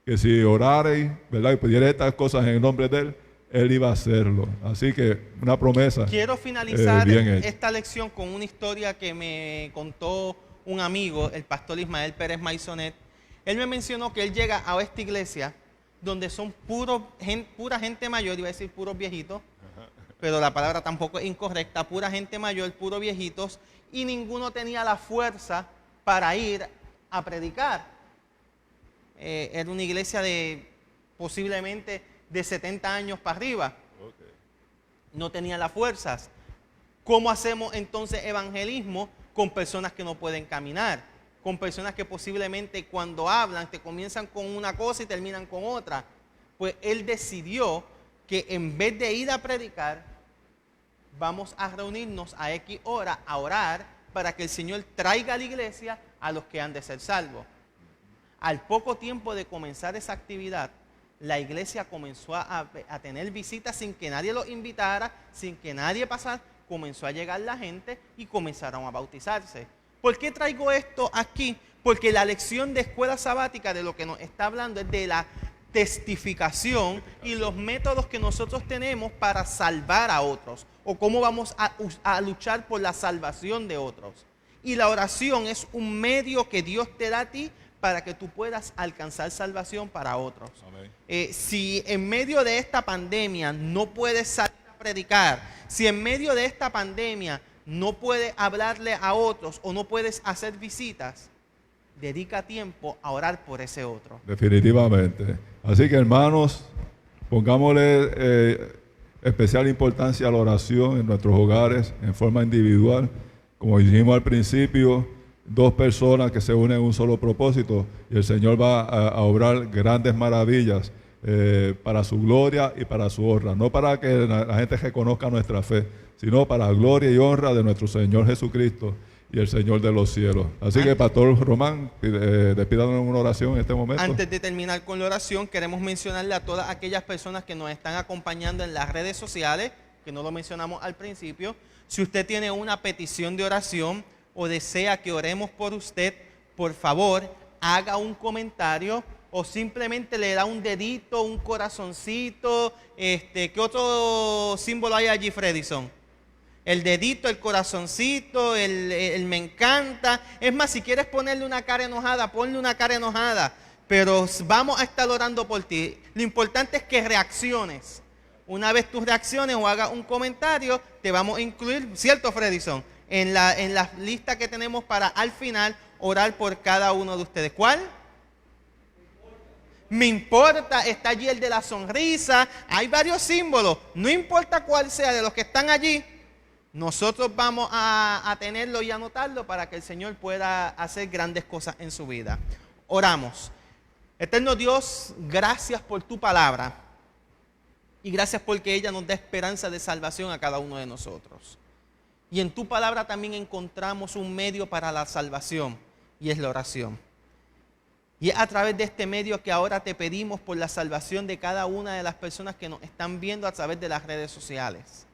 que si orareis, ¿verdad?, y pidierais estas cosas en el nombre de Él iba a hacerlo. Así que una promesa. Quiero finalizar bien hecha. esta lección con una historia que me contó un amigo, el pastor Ismael Pérez Maisonet. Él me mencionó que él llega a esta iglesia donde son pura gente mayor, iba a decir puros viejitos, pero la palabra tampoco es incorrecta, pura gente mayor, puros viejitos, y ninguno tenía la fuerza para ir a predicar. Era una iglesia de posiblemente de 70 años para arriba. No tenían las fuerzas. ¿Cómo hacemos entonces evangelismo con personas que no pueden caminar? Con personas que posiblemente cuando hablan te comienzan con una cosa y terminan con otra. Pues él decidió que en vez de ir a predicar, vamos a reunirnos a X hora a orar para que el Señor traiga a la iglesia a los que han de ser salvos. Al poco tiempo de comenzar esa actividad, la iglesia comenzó a tener visitas sin que nadie los invitara, sin que nadie pasara. Comenzó a llegar la gente y comenzaron a bautizarse. ¿Por qué traigo esto aquí? Porque la lección de escuela sabática de lo que nos está hablando es de la testificación y los métodos que nosotros tenemos para salvar a otros, o cómo vamos a luchar por la salvación de otros. Y la oración es un medio que Dios te da a ti para que tú puedas alcanzar salvación para otros. Si en medio de esta pandemia no puedes salir a predicar, si en medio de esta pandemia no puedes hablarle a otros o no puedes hacer visitas, dedica tiempo a orar por ese otro. Definitivamente. Así que hermanos, pongámosle especial importancia a la oración en nuestros hogares, en forma individual. Como dijimos al principio, dos personas que se unen en un solo propósito y el Señor va a obrar grandes maravillas para su gloria y para su honra. No para que la gente reconozca nuestra fe, sino para la gloria y honra de nuestro Señor Jesucristo y el Señor de los cielos. Así que, Pastor Román, despídanos en una oración en este momento. Antes de terminar con la oración, queremos mencionarle a todas aquellas personas que nos están acompañando en las redes sociales, que no lo mencionamos al principio. Si usted tiene una petición de oración o desea que oremos por usted, por favor, haga un comentario o simplemente le da un dedito, un corazoncito. ¿Qué otro símbolo hay allí, Fredison? El dedito, el corazoncito, el me encanta. Es más, si quieres ponerle una cara enojada, ponle una cara enojada. Pero vamos a estar orando por ti. Lo importante es que reacciones. Una vez tú reacciones o hagas un comentario, te vamos a incluir, ¿cierto, Fredison? En la lista que tenemos para al final orar por cada uno de ustedes. ¿Cuál? Me importa, está allí el de la sonrisa. Hay varios símbolos. No importa cuál sea de los que están allí. Nosotros vamos a tenerlo y anotarlo para que el Señor pueda hacer grandes cosas en su vida. Oramos. Eterno Dios, gracias por tu palabra y gracias porque ella nos da esperanza de salvación a cada uno de nosotros. Y en tu palabra también encontramos un medio para la salvación y es la oración. Y es a través de este medio que ahora te pedimos por la salvación de cada una de las personas que nos están viendo a través de las redes sociales.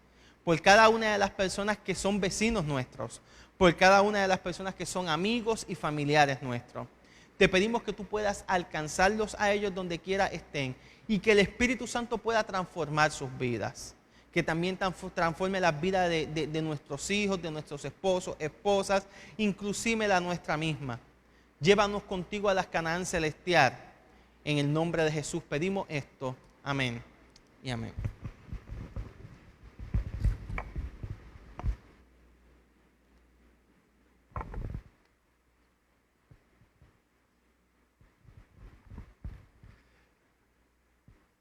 Por cada una de las personas que son vecinos nuestros, por cada una de las personas que son amigos y familiares nuestros. Te pedimos que tú puedas alcanzarlos a ellos donde quiera estén y que el Espíritu Santo pueda transformar sus vidas. Que también transforme las vidas de nuestros hijos, de nuestros esposos, esposas, inclusive la nuestra misma. Llévanos contigo a las Canaán celestial. En el nombre de Jesús pedimos esto. Amén y amén.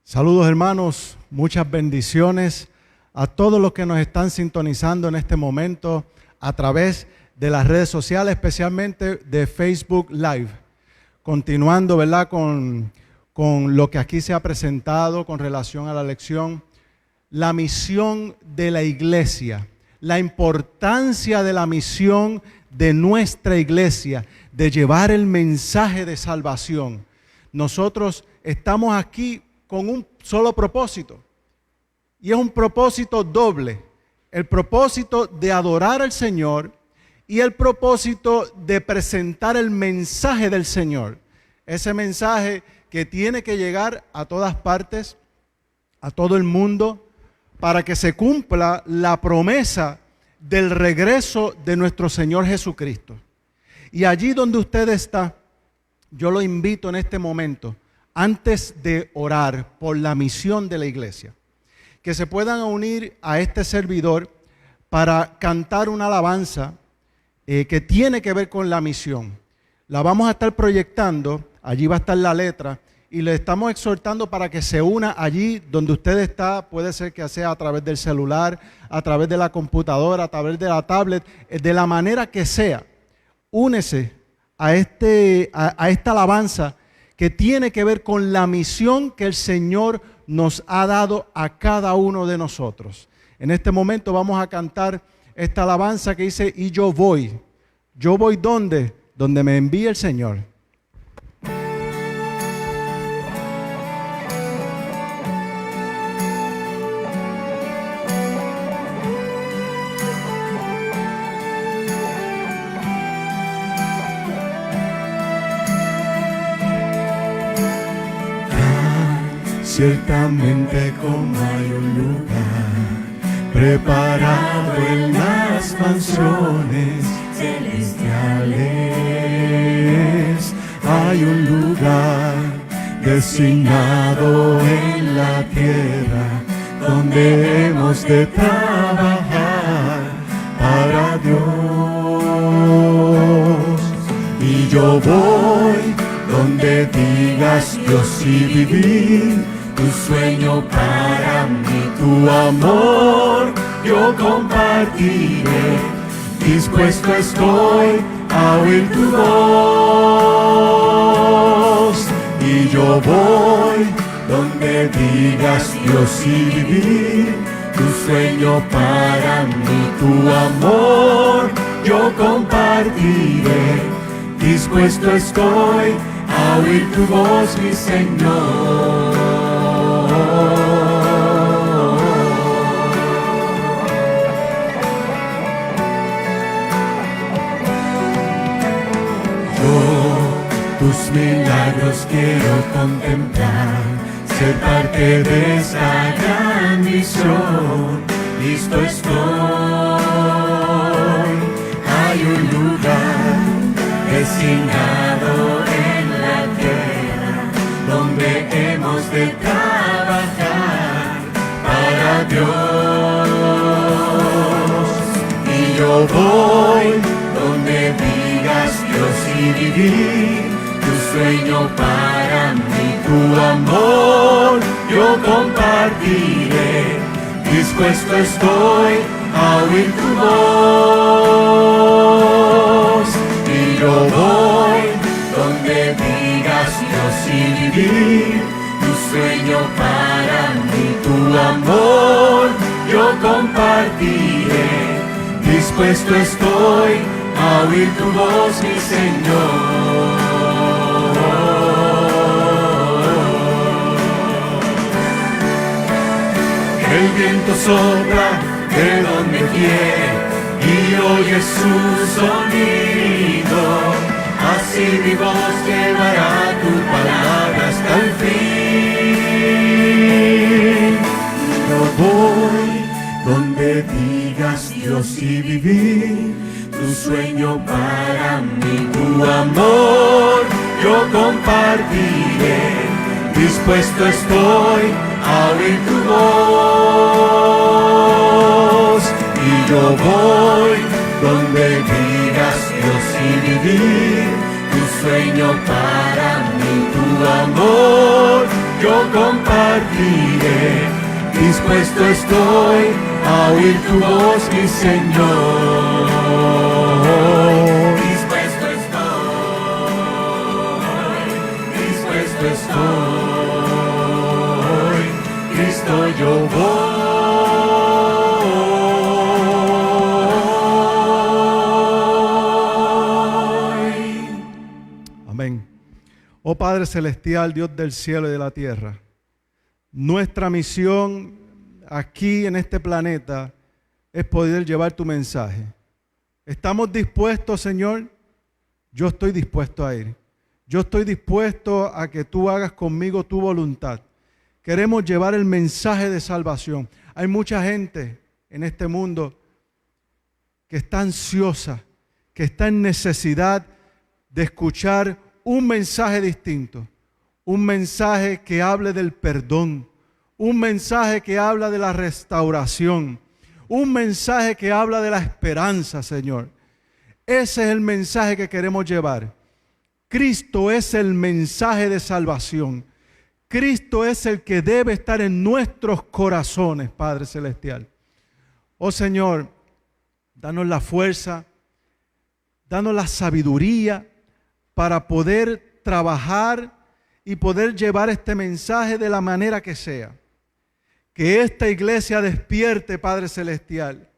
Saludos hermanos, muchas bendiciones a todos los que nos están sintonizando en este momento a través de las redes sociales, especialmente de Facebook Live. Continuando, ¿verdad?, con lo que aquí se ha presentado con relación a la lección, la misión de la iglesia, la importancia de la misión de nuestra iglesia, de llevar el mensaje de salvación. Nosotros estamos aquí con un solo propósito, y es un propósito doble, el propósito de adorar al Señor y el propósito de presentar el mensaje del Señor, ese mensaje que tiene que llegar a todas partes, a todo el mundo, para que se cumpla la promesa del regreso de nuestro Señor Jesucristo. Y allí donde usted está, yo lo invito en este momento, antes de orar por la misión de la iglesia, que se puedan unir a este servidor para cantar una alabanza que tiene que ver con la misión. La vamos a estar proyectando, allí va a estar la letra, y le estamos exhortando para que se una allí donde usted está. Puede ser que sea a través del celular, a través de la computadora, a través de la tablet, de la manera que sea. Únese a esta alabanza que tiene que ver con la misión que el Señor nos ha dado a cada uno de nosotros. En este momento vamos a cantar esta alabanza que dice: y yo voy. ¿Yo voy dónde? Donde me envíe el Señor. Ciertamente como hay un lugar preparado en las mansiones celestiales, hay un lugar designado en la tierra donde hemos de trabajar para Dios. Y yo voy donde digas yo sí vivir, tu sueño para mí, tu amor yo compartiré. Dispuesto estoy a oír tu voz, y yo voy donde digas Dios y vivir. Tu sueño para mí, tu amor yo compartiré. Dispuesto estoy a oír tu voz, mi Señor. Tus milagros quiero contemplar, ser parte de esta gran misión. Listo estoy, hay un lugar designado en la tierra donde hemos de trabajar para Dios. Y yo voy donde digas Dios y vivir. Tu sueño para mí, tu amor yo compartiré. Dispuesto estoy a oír tu voz, y yo voy donde digas Dios y vivir. Tu sueño para mí, tu amor yo compartiré. Dispuesto estoy a oír tu voz, mi Señor. El viento sopla de donde quiere y oye su sonido. Así mi voz llevará tu palabra hasta el fin. Yo voy donde digas Dios y vivir. Tu sueño para mí, tu amor yo compartiré. Dispuesto estoy a oír tu voz, y yo voy donde digas Dios y vivir. Tu sueño para mí, tu amor yo compartiré. Dispuesto estoy a oír tu voz, mi Señor. Dispuesto estoy, Cristo yo voy. Amén. Oh Padre Celestial, Dios del cielo y de la tierra, nuestra misión aquí en este planeta es poder llevar tu mensaje. ¿Estamos dispuestos, Señor? Yo estoy dispuesto a ir. Yo estoy dispuesto a que tú hagas conmigo tu voluntad. Queremos llevar el mensaje de salvación. Hay mucha gente en este mundo que está ansiosa, que está en necesidad de escuchar un mensaje distinto, un mensaje que hable del perdón, un mensaje que habla de la restauración, un mensaje que habla de la esperanza, Señor. Ese es el mensaje que queremos llevar. Cristo es el mensaje de salvación. Cristo es el que debe estar en nuestros corazones, Padre Celestial. Oh Señor, danos la fuerza, danos la sabiduría para poder trabajar y poder llevar este mensaje de la manera que sea. Que esta iglesia despierte, Padre Celestial,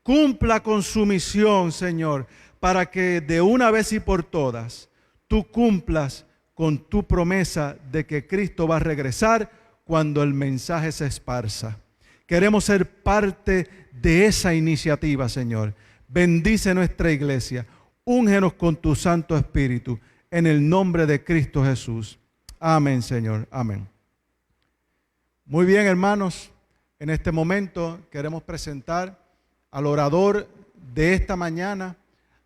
cumpla con su misión, Señor, para que de una vez y por todas tú cumplas con tu promesa de que Cristo va a regresar cuando el mensaje se esparza. Queremos ser parte de esa iniciativa, Señor. Bendice nuestra iglesia. Úngenos con tu Santo Espíritu. En el nombre de Cristo Jesús. Amén, Señor. Amén. Muy bien, hermanos. En este momento queremos presentar al orador de esta mañana,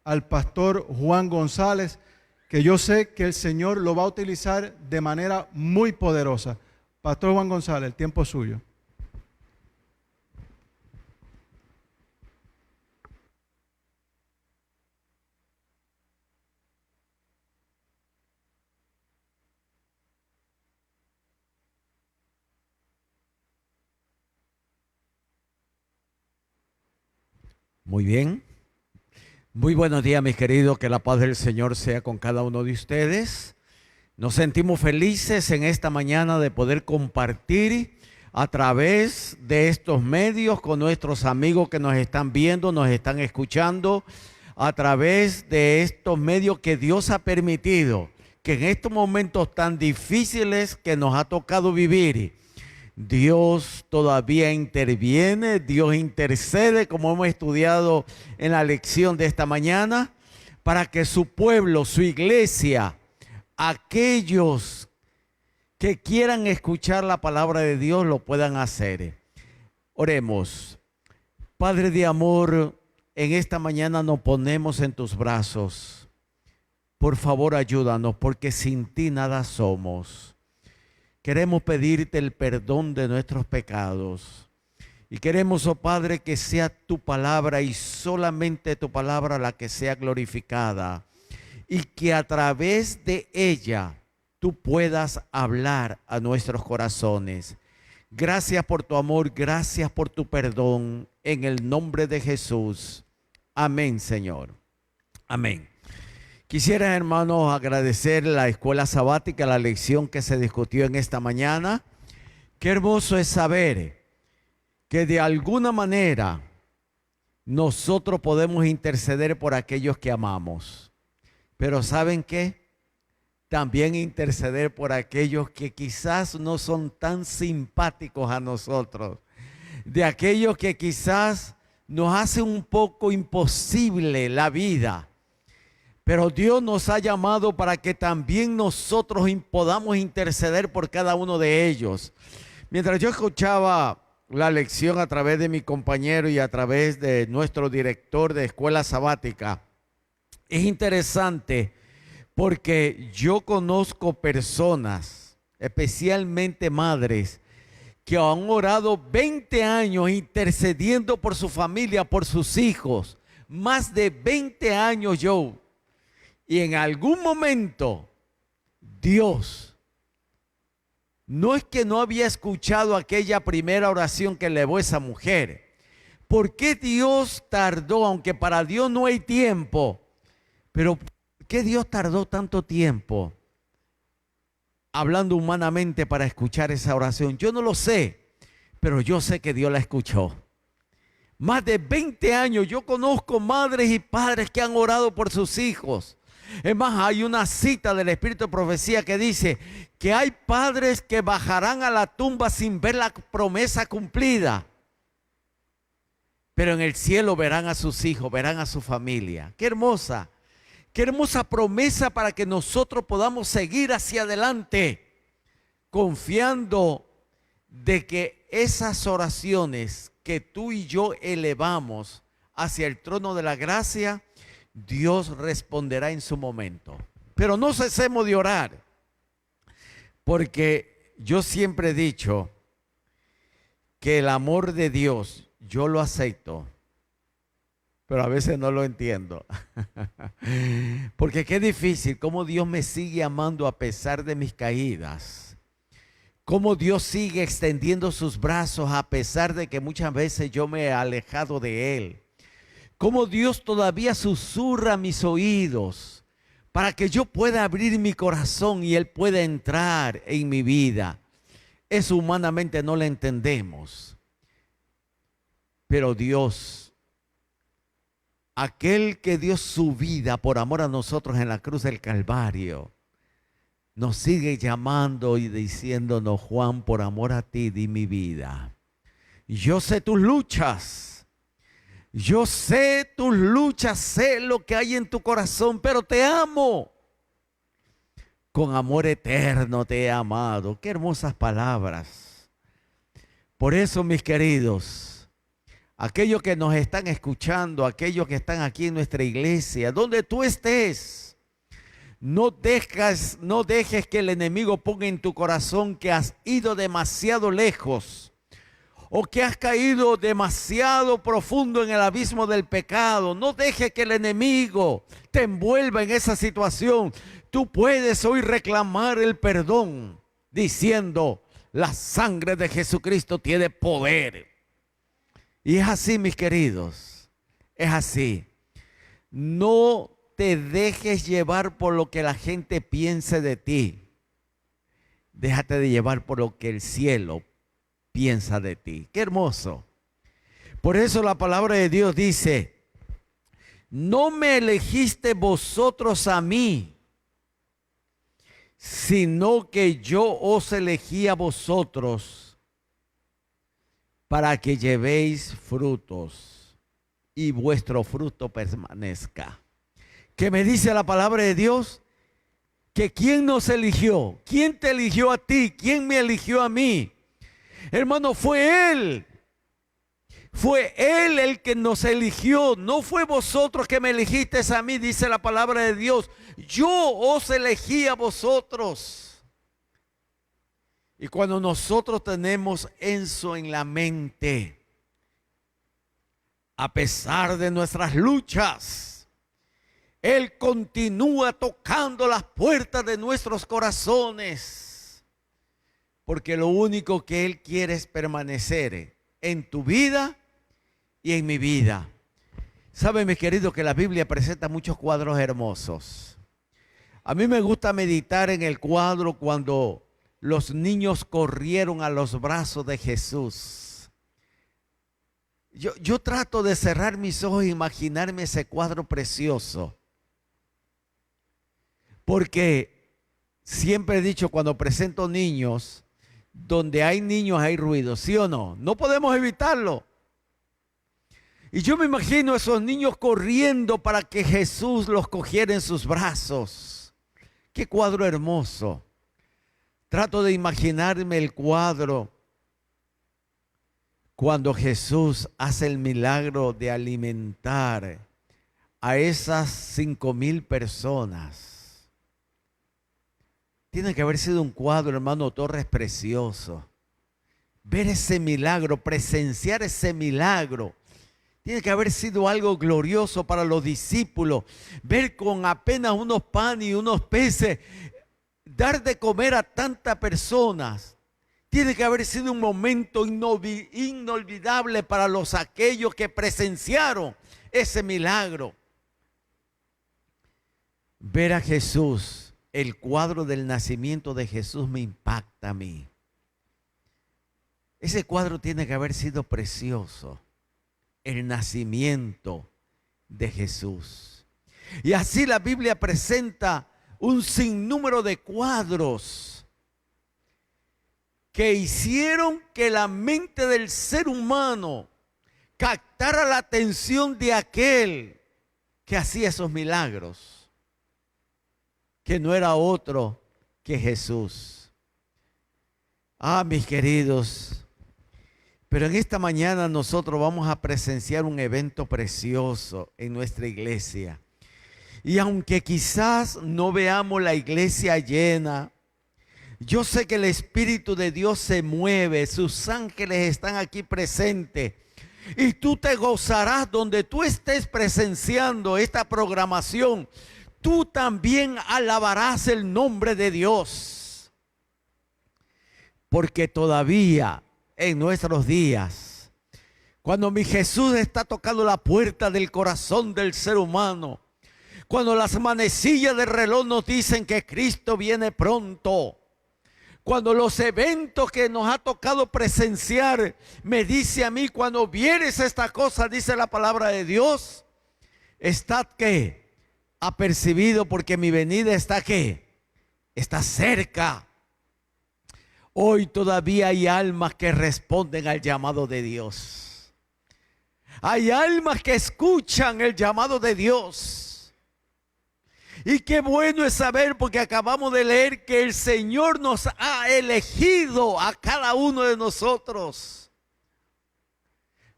al pastor Juan González, que yo sé que el Señor lo va a utilizar de manera muy poderosa. Pastor Juan González, el tiempo es suyo. Muy bien. Muy buenos días, mis queridos. Que la paz del Señor sea con cada uno de ustedes. Nos sentimos felices en esta mañana de poder compartir a través de estos medios con nuestros amigos que nos están viendo, nos están escuchando, a través de estos medios que Dios ha permitido, que en estos momentos tan difíciles que nos ha tocado vivir, Dios todavía interviene, Dios intercede, como hemos estudiado en la lección de esta mañana, para que su pueblo, su iglesia, aquellos que quieran escuchar la palabra de Dios lo puedan hacer. Oremos. Padre de amor, en esta mañana nos ponemos en tus brazos. Por favor, ayúdanos, porque sin ti nada somos. Queremos pedirte el perdón de nuestros pecados. Y queremos, oh Padre, que sea tu palabra y solamente tu palabra la que sea glorificada. Y que a través de ella tú puedas hablar a nuestros corazones. Gracias por tu amor, gracias por tu perdón. En el nombre de Jesús. Amén, Señor. Amén. Quisiera, hermanos, agradecer la escuela sabática, la lección que se discutió en esta mañana. Qué hermoso es saber que de alguna manera nosotros podemos interceder por aquellos que amamos. Pero ¿saben qué? También interceder por aquellos que quizás no son tan simpáticos a nosotros. De aquellos que quizás nos hacen un poco imposible la vida. Pero Dios nos ha llamado para que también nosotros podamos interceder por cada uno de ellos. Mientras yo escuchaba la lección a través de mi compañero y a través de nuestro director de escuela sabática, es interesante porque yo conozco personas, especialmente madres, que han orado 20 años intercediendo por su familia, por sus hijos. Más de 20 años, Joe. Y en algún momento, Dios, no es que no había escuchado aquella primera oración que elevó esa mujer. ¿Por qué Dios tardó? Aunque para Dios no hay tiempo. Pero ¿por qué Dios tardó tanto tiempo hablando humanamente para escuchar esa oración? Yo no lo sé, pero yo sé que Dios la escuchó. Más de 20 años yo conozco madres y padres que han orado por sus hijos. Es más, hay una cita del Espíritu de Profecía que dice que hay padres que bajarán a la tumba sin ver la promesa cumplida. Pero en el cielo verán a sus hijos, verán a su familia. ¡Qué hermosa! ¡Qué hermosa promesa para que nosotros podamos seguir hacia adelante! Confiando de que esas oraciones que tú y yo elevamos hacia el trono de la gracia, Dios responderá en su momento. Pero no cesemos de orar, porque yo siempre he dicho que el amor de Dios yo lo acepto, pero a veces no lo entiendo. Porque qué difícil, cómo Dios me sigue amando a pesar de mis caídas. Cómo Dios sigue extendiendo sus brazos a pesar de que muchas veces yo me he alejado de Él. Cómo Dios todavía susurra a mis oídos para que yo pueda abrir mi corazón y Él pueda entrar en mi vida. Eso humanamente no lo entendemos. Pero Dios, aquel que dio su vida por amor a nosotros en la cruz del Calvario, nos sigue llamando y diciéndonos: Juan, por amor a ti di mi vida. Yo sé tus luchas, yo sé tus luchas, sé lo que hay en tu corazón, pero te amo. Con amor eterno te he amado. Qué hermosas palabras. Por eso, mis queridos, aquellos que nos están escuchando, aquellos que están aquí en nuestra iglesia, donde tú estés, no dejes que el enemigo ponga en tu corazón que has ido demasiado lejos o que has caído demasiado profundo en el abismo del pecado. No dejes que el enemigo te envuelva en esa situación. Tú puedes hoy reclamar el perdón diciendo: la sangre de Jesucristo tiene poder. Y es así, mis queridos. Es así. No te dejes llevar por lo que la gente piense de ti. Déjate de llevar por lo que el cielo piensa de ti. Qué hermoso. Por eso la palabra de Dios dice, no me elegiste vosotros a mí, sino que yo os elegí a vosotros para que llevéis frutos y vuestro fruto permanezca. ¿Qué me dice la palabra de Dios? Que ¿quién nos eligió? ¿Quién te eligió a ti? ¿Quién me eligió a mí? Hermano, fue Él. Fue Él el que nos eligió. No fue vosotros que me elegisteis a mí, dice la palabra de Dios. Yo os elegí a vosotros. Y cuando nosotros tenemos eso en la mente, a pesar de nuestras luchas, Él continúa tocando las puertas de nuestros corazones. Porque lo único que Él quiere es permanecer en tu vida y en mi vida. Saben, mis queridos, que la Biblia presenta muchos cuadros hermosos. A mí me gusta meditar en el cuadro cuando los niños corrieron a los brazos de Jesús. Yo trato de cerrar mis ojos e imaginarme ese cuadro precioso. Porque siempre he dicho, cuando presento niños, donde hay niños hay ruido, ¿sí o no? No podemos evitarlo. Y yo me imagino a esos niños corriendo para que Jesús los cogiera en sus brazos. ¡Qué cuadro hermoso! Trato de imaginarme el cuadro cuando Jesús hace el milagro de alimentar a esas 5,000 personas. Tiene que haber sido un cuadro, hermano Torres, precioso. Ver ese milagro, presenciar ese milagro. Tiene que haber sido algo glorioso para los discípulos. Ver con apenas unos panes y unos peces, dar de comer a tantas personas. Tiene que haber sido un momento inolvidable para aquellos que presenciaron ese milagro. Ver a Jesús, el cuadro del nacimiento de Jesús me impacta a mí. Ese cuadro tiene que haber sido precioso. El nacimiento de Jesús. Y así la Biblia presenta un sinnúmero de cuadros que hicieron que la mente del ser humano captara la atención de aquel que hacía esos milagros, que no era otro que Jesús. Ah, mis queridos, pero en esta mañana nosotros vamos a presenciar un evento precioso en nuestra iglesia. Y aunque quizás no veamos la iglesia llena, yo sé que el Espíritu de Dios se mueve, sus ángeles están aquí presentes. Y tú te gozarás donde tú estés presenciando esta programación. Tú también alabarás el nombre de Dios. Porque todavía en nuestros días, cuando mi Jesús está tocando la puerta del corazón del ser humano, cuando las manecillas del reloj nos dicen que Cristo viene pronto, cuando los eventos que nos ha tocado presenciar me dice a mí, cuando vieres esta cosa, dice la palabra de Dios, estad ¿qué? Apercibido, porque mi venida está ¿qué? Está cerca. Hoy todavía hay almas que responden al llamado de Dios. Hay almas que escuchan el llamado de Dios. Y qué bueno es saber, porque acabamos de leer que el Señor nos ha elegido a cada uno de nosotros.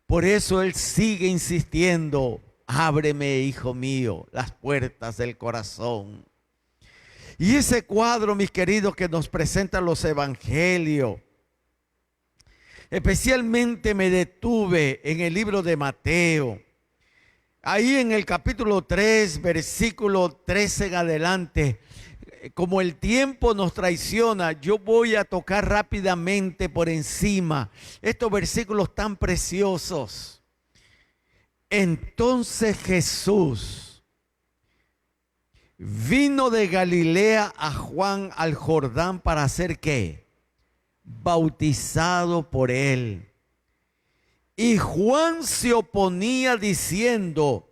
Por eso Él sigue insistiendo, ábreme, hijo mío, las puertas del corazón. Y ese cuadro, mis queridos, que nos presentan los evangelios, especialmente me detuve en el libro de Mateo. Ahí en el capítulo 3, versículo 13 en adelante, como el tiempo nos traiciona, yo voy a tocar rápidamente por encima estos versículos tan preciosos. Entonces Jesús vino de Galilea a Juan al Jordán para hacer ¿qué? Bautizado por él. Y Juan se oponía diciendo: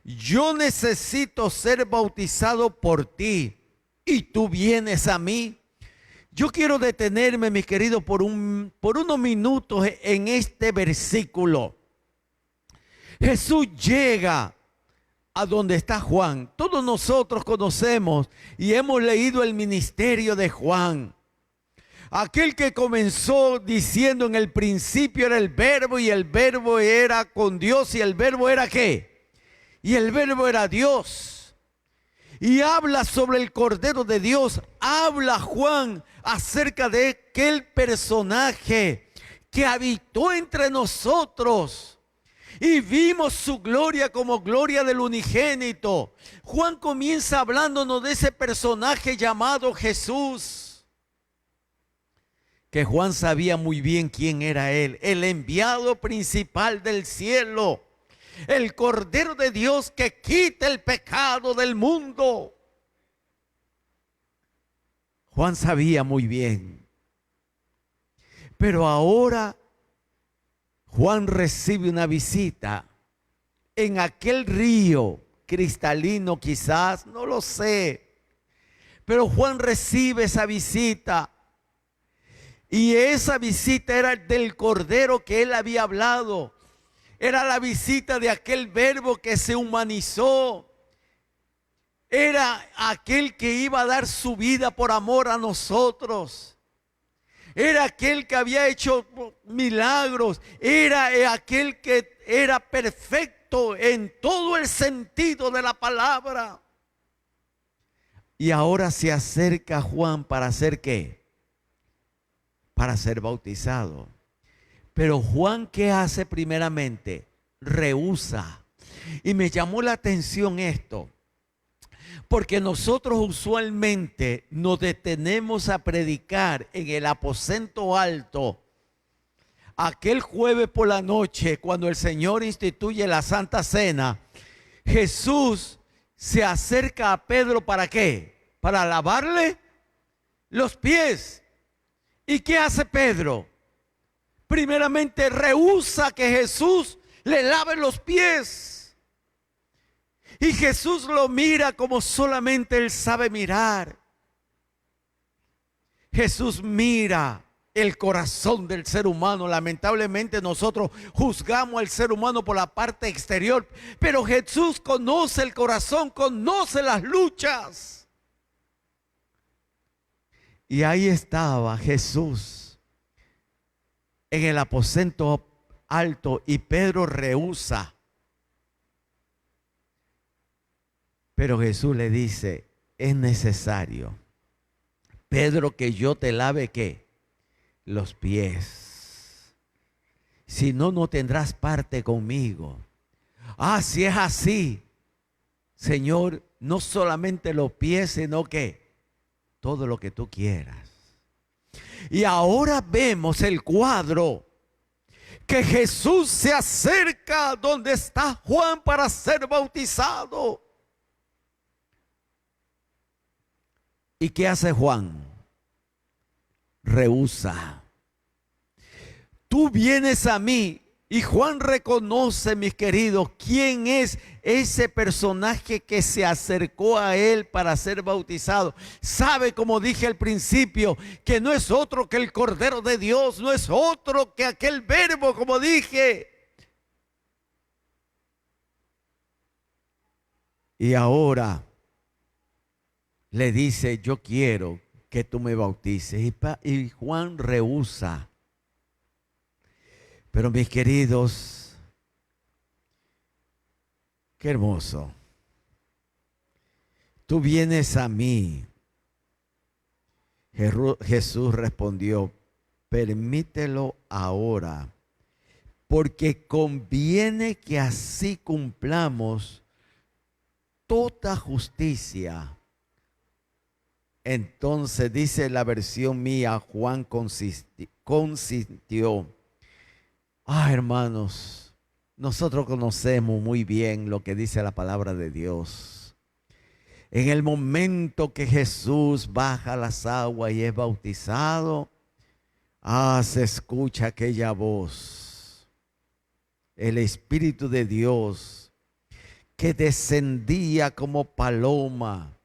yo necesito ser bautizado por ti, y tú vienes a mí. Yo quiero detenerme, mis queridos, por unos minutos en este versículo. Jesús llega a donde está Juan. Todos nosotros conocemos y hemos leído el ministerio de Juan. Aquel que comenzó diciendo: en el principio era el verbo, y el verbo era con Dios, y el verbo era ¿qué? Y el verbo era Dios. Y habla sobre el Cordero de Dios. Habla Juan acerca de aquel personaje que habitó entre nosotros. Y vimos su gloria como gloria del unigénito. Juan comienza hablándonos de ese personaje llamado Jesús. Que Juan sabía muy bien quién era él. El enviado principal del cielo. El Cordero de Dios que quita el pecado del mundo. Juan sabía muy bien. Pero ahora Juan recibe una visita en aquel río cristalino, quizás, no lo sé. Pero Juan recibe esa visita. Y esa visita era del Cordero que él había hablado. Era la visita de aquel verbo que se humanizó. Era aquel que iba a dar su vida por amor a nosotros. Era aquel que había hecho milagros. Era aquel que era perfecto en todo el sentido de la palabra. Y ahora se acerca Juan para hacer ¿qué? Para ser bautizado. Pero Juan, ¿qué hace primeramente? Rehúsa. Y me llamó la atención esto. Porque nosotros usualmente nos detenemos a predicar en el aposento alto. Aquel jueves por la noche, cuando el Señor instituye la Santa Cena, Jesús se acerca a Pedro, ¿para qué? Para lavarle los pies. ¿Y qué hace Pedro? Primeramente rehúsa que Jesús le lave los pies. Y Jesús lo mira como solamente Él sabe mirar. Jesús mira el corazón del ser humano. Lamentablemente nosotros juzgamos al ser humano por la parte exterior. Pero Jesús conoce el corazón, conoce las luchas. Y ahí estaba Jesús en el aposento alto y Pedro rehúsa. Pero Jesús le dice: es necesario, Pedro, que yo te lave ¿qué? Los pies. Si no, no tendrás parte conmigo. Ah, si es así, Señor, no solamente los pies, sino que todo lo que tú quieras. Y ahora vemos el cuadro que Jesús se acerca donde está Juan para ser bautizado. ¿Y qué hace Juan? Rehúsa. Tú vienes a mí. Y Juan reconoce, mis queridos, quién es ese personaje que se acercó a él para ser bautizado. Sabe, como dije al principio, que no es otro que el Cordero de Dios, no es otro que aquel verbo, como dije. Y ahora le dice: yo quiero que tú me bautices. Y Juan rehúsa. Pero mis queridos, qué hermoso. Tú vienes a mí. Jesús respondió: permítelo ahora, porque conviene que así cumplamos toda justicia. Entonces dice la versión mía, Juan consintió. Ah, hermanos, nosotros conocemos muy bien lo que dice la palabra de Dios. En el momento que Jesús baja las aguas y es bautizado, se escucha aquella voz. El Espíritu de Dios que descendía como paloma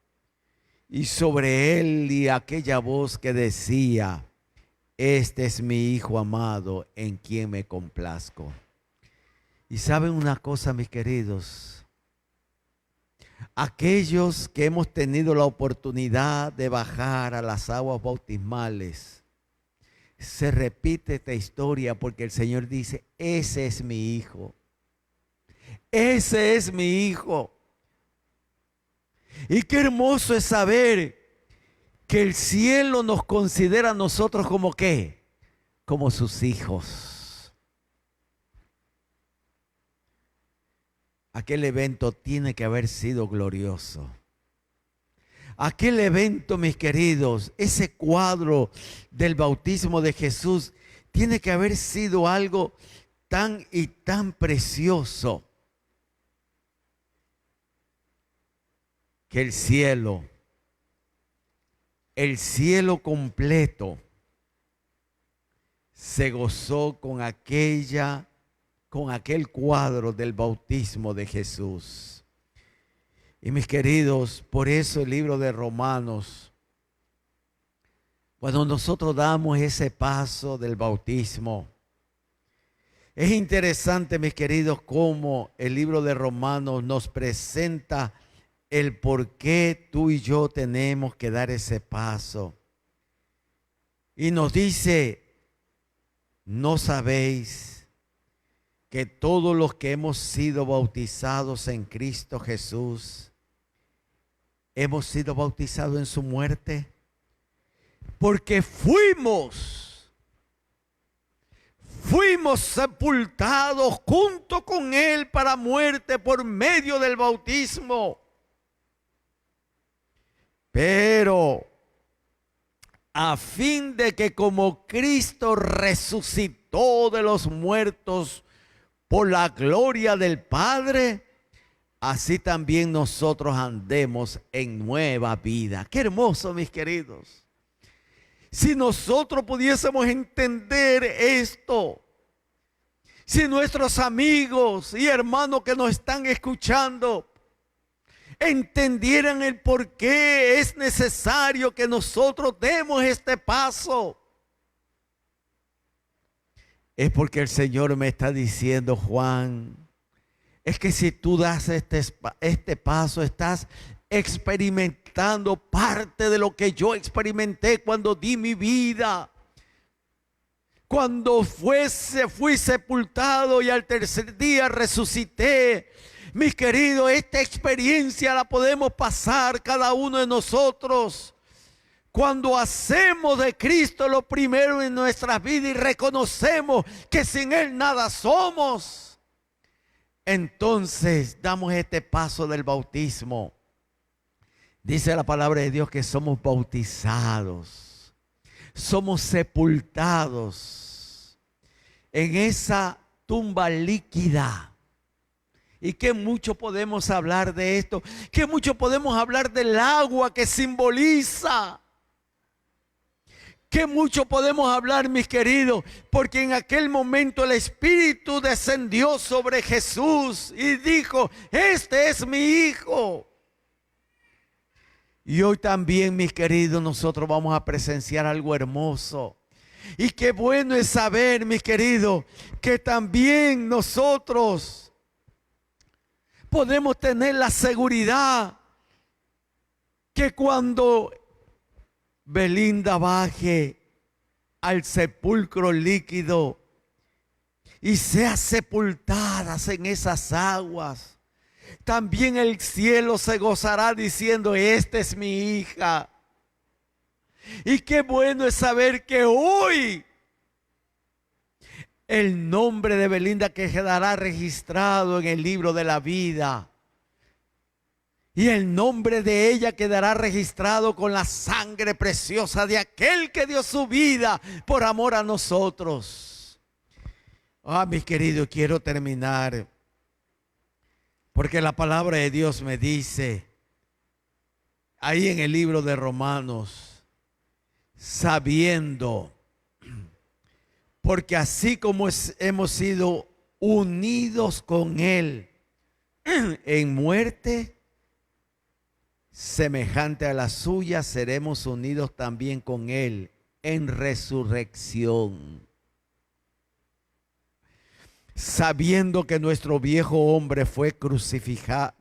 y sobre él y aquella voz que decía: este es mi Hijo amado en quien me complazco. Y saben una cosa, mis queridos, aquellos que hemos tenido la oportunidad de bajar a las aguas bautismales, se repite esta historia porque el Señor dice: ese es mi Hijo, ese es mi Hijo. Y qué hermoso es saber que el cielo nos considera a nosotros como ¿qué? Como sus hijos. Aquel evento tiene que haber sido glorioso. Aquel evento, mis queridos, ese cuadro del bautismo de Jesús, tiene que haber sido algo tan y tan precioso que el cielo completo se gozó con aquel cuadro del bautismo de Jesús. Y mis queridos, por eso el libro de Romanos, cuando nosotros damos ese paso del bautismo, es interesante, mis queridos, cómo el libro de Romanos nos presenta el por qué tú y yo tenemos que dar ese paso. Y nos dice: ¿no sabéis que todos los que hemos sido bautizados en Cristo Jesús, hemos sido bautizados en su muerte? Porque fuimos sepultados junto con Él para muerte por medio del bautismo. Pero a fin de que como Cristo resucitó de los muertos por la gloria del Padre, así también nosotros andemos en nueva vida. Qué hermoso, mis queridos. Si nosotros pudiésemos entender esto, si nuestros amigos y hermanos que nos están escuchando entendieran el por qué es necesario que nosotros demos este paso, es porque el Señor me está diciendo: Juan, es que si tú das este paso, estás experimentando parte de lo que yo experimenté cuando di mi vida. Cuando fui sepultado y al tercer día resucité. Mis queridos, esta experiencia la podemos pasar cada uno de nosotros cuando hacemos de Cristo lo primero en nuestras vidas y reconocemos que sin Él nada somos. Entonces damos este paso del bautismo. Dice la palabra de Dios que somos bautizados, somos sepultados en esa tumba líquida. Y que mucho podemos hablar de esto, que mucho podemos hablar del agua que simboliza. Que mucho podemos hablar, mis queridos, porque en aquel momento el Espíritu descendió sobre Jesús y dijo: este es mi Hijo. Y hoy también, mis queridos, nosotros vamos a presenciar algo hermoso. Y qué bueno es saber, mis queridos, que también nosotros podemos tener la seguridad que cuando Belinda baje al sepulcro líquido y sea sepultada en esas aguas, también el cielo se gozará diciendo: esta es mi hija. Y qué bueno es saber que hoy el nombre de Belinda quedará registrado en el libro de la vida. Y el nombre de ella quedará registrado con la sangre preciosa de aquel que dio su vida por amor a nosotros. Mis queridos, quiero terminar porque la palabra de Dios me dice ahí en el libro de Romanos, sabiendo, porque así como hemos sido unidos con Él en muerte semejante a la suya, seremos unidos también con Él en resurrección. Sabiendo que nuestro viejo hombre fue crucificado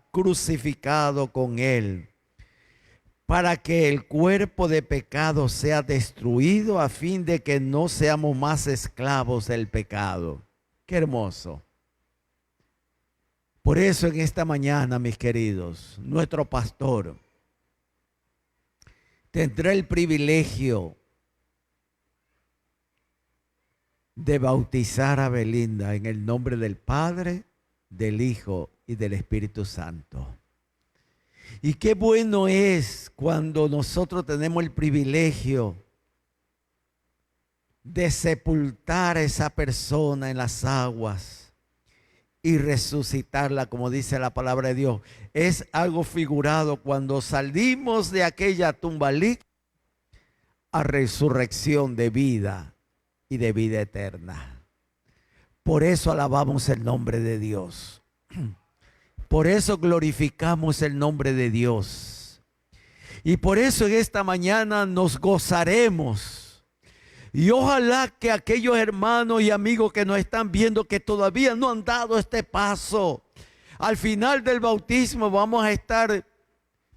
con Él, para que el cuerpo de pecado sea destruido, a fin de que no seamos más esclavos del pecado. Qué hermoso. Por eso en esta mañana, mis queridos, nuestro pastor tendrá el privilegio de bautizar a Belinda en el nombre del Padre, del Hijo y del Espíritu Santo. Y qué bueno es cuando nosotros tenemos el privilegio de sepultar a esa persona en las aguas y resucitarla, como dice la palabra de Dios. Es algo figurado cuando salimos de aquella tumba a resurrección de vida y de vida eterna. Por eso alabamos el nombre de Dios. Por eso glorificamos el nombre de Dios. Y por eso en esta mañana nos gozaremos. Y ojalá que aquellos hermanos y amigos que nos están viendo que todavía no han dado este paso, al final del bautismo vamos a estar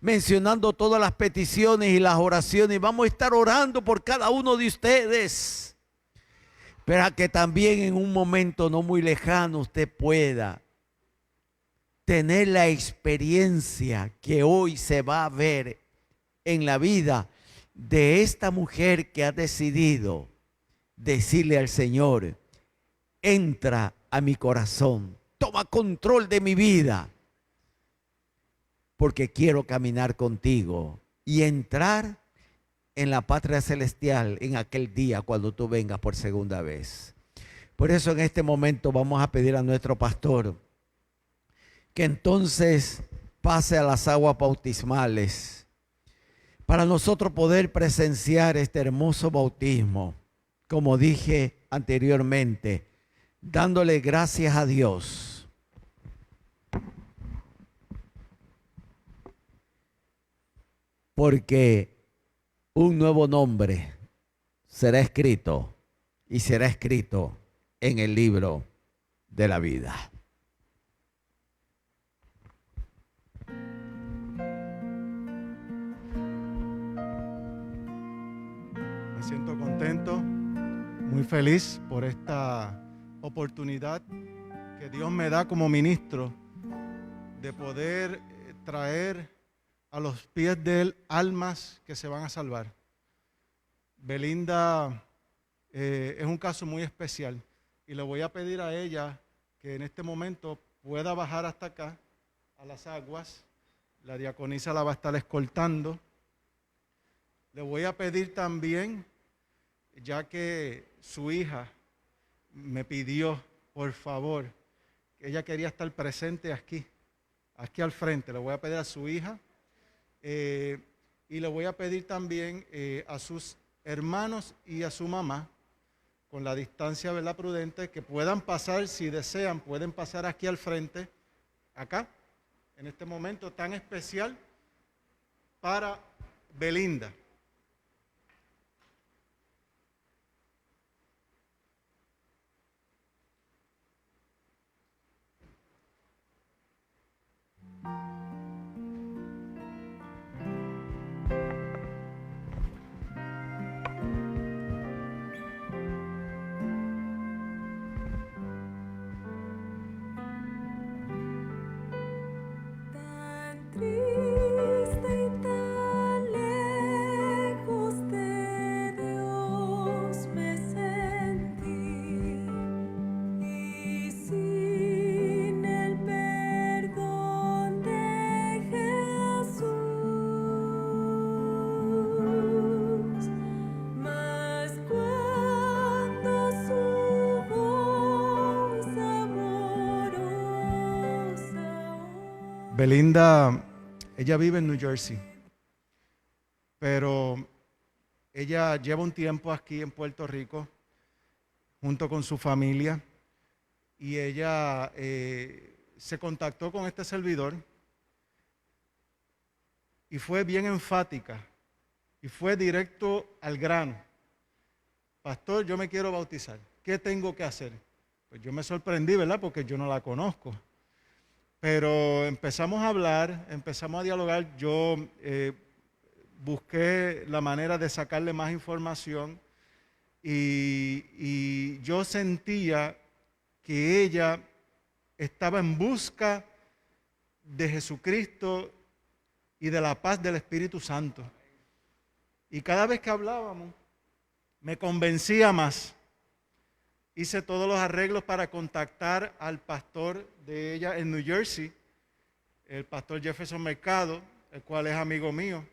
mencionando todas las peticiones y las oraciones. Vamos a estar orando por cada uno de ustedes. Pero que también en un momento no muy lejano usted pueda tener la experiencia que hoy se va a ver en la vida de esta mujer que ha decidido decirle al Señor: entra a mi corazón, toma control de mi vida, porque quiero caminar contigo y entrar en la patria celestial en aquel día cuando tú vengas por segunda vez. Por eso en este momento vamos a pedir a nuestro pastor que entonces pase a las aguas bautismales para nosotros poder presenciar este hermoso bautismo, como dije anteriormente, dándole gracias a Dios. Porque un nuevo nombre será escrito y será escrito en el libro de la vida. Me siento contento, muy feliz por esta oportunidad que Dios me da como ministro de poder traer a los pies de Él almas que se van a salvar. Belinda es un caso muy especial y le voy a pedir a ella que en este momento pueda bajar hasta acá a las aguas. La diaconisa la va a estar escoltando. Le voy a pedir también, ya que su hija me pidió, por favor, que ella quería estar presente aquí al frente. Le voy a pedir a su hija y le voy a pedir también a sus hermanos y a su mamá, con la distancia, ¿verdad?, prudente, que puedan pasar, si desean, pueden pasar aquí al frente, acá, en este momento tan especial para Belinda. Triste y tan lejos Belinda, ella vive en New Jersey, pero ella lleva un tiempo aquí en Puerto Rico junto con su familia y ella se contactó con este servidor y fue bien enfática y fue directo al grano. Pastor, yo me quiero bautizar. ¿Qué tengo que hacer? Pues yo me sorprendí, ¿verdad? Porque yo no la conozco. Pero empezamos a hablar, empezamos a dialogar. Yo busqué la manera de sacarle más información y yo sentía que ella estaba en busca de Jesucristo y de la paz del Espíritu Santo. Y cada vez que hablábamos, me convencía más. Hice todos los arreglos para contactar al pastor de ella en New Jersey, el pastor Jefferson Mercado, el cual es amigo mío.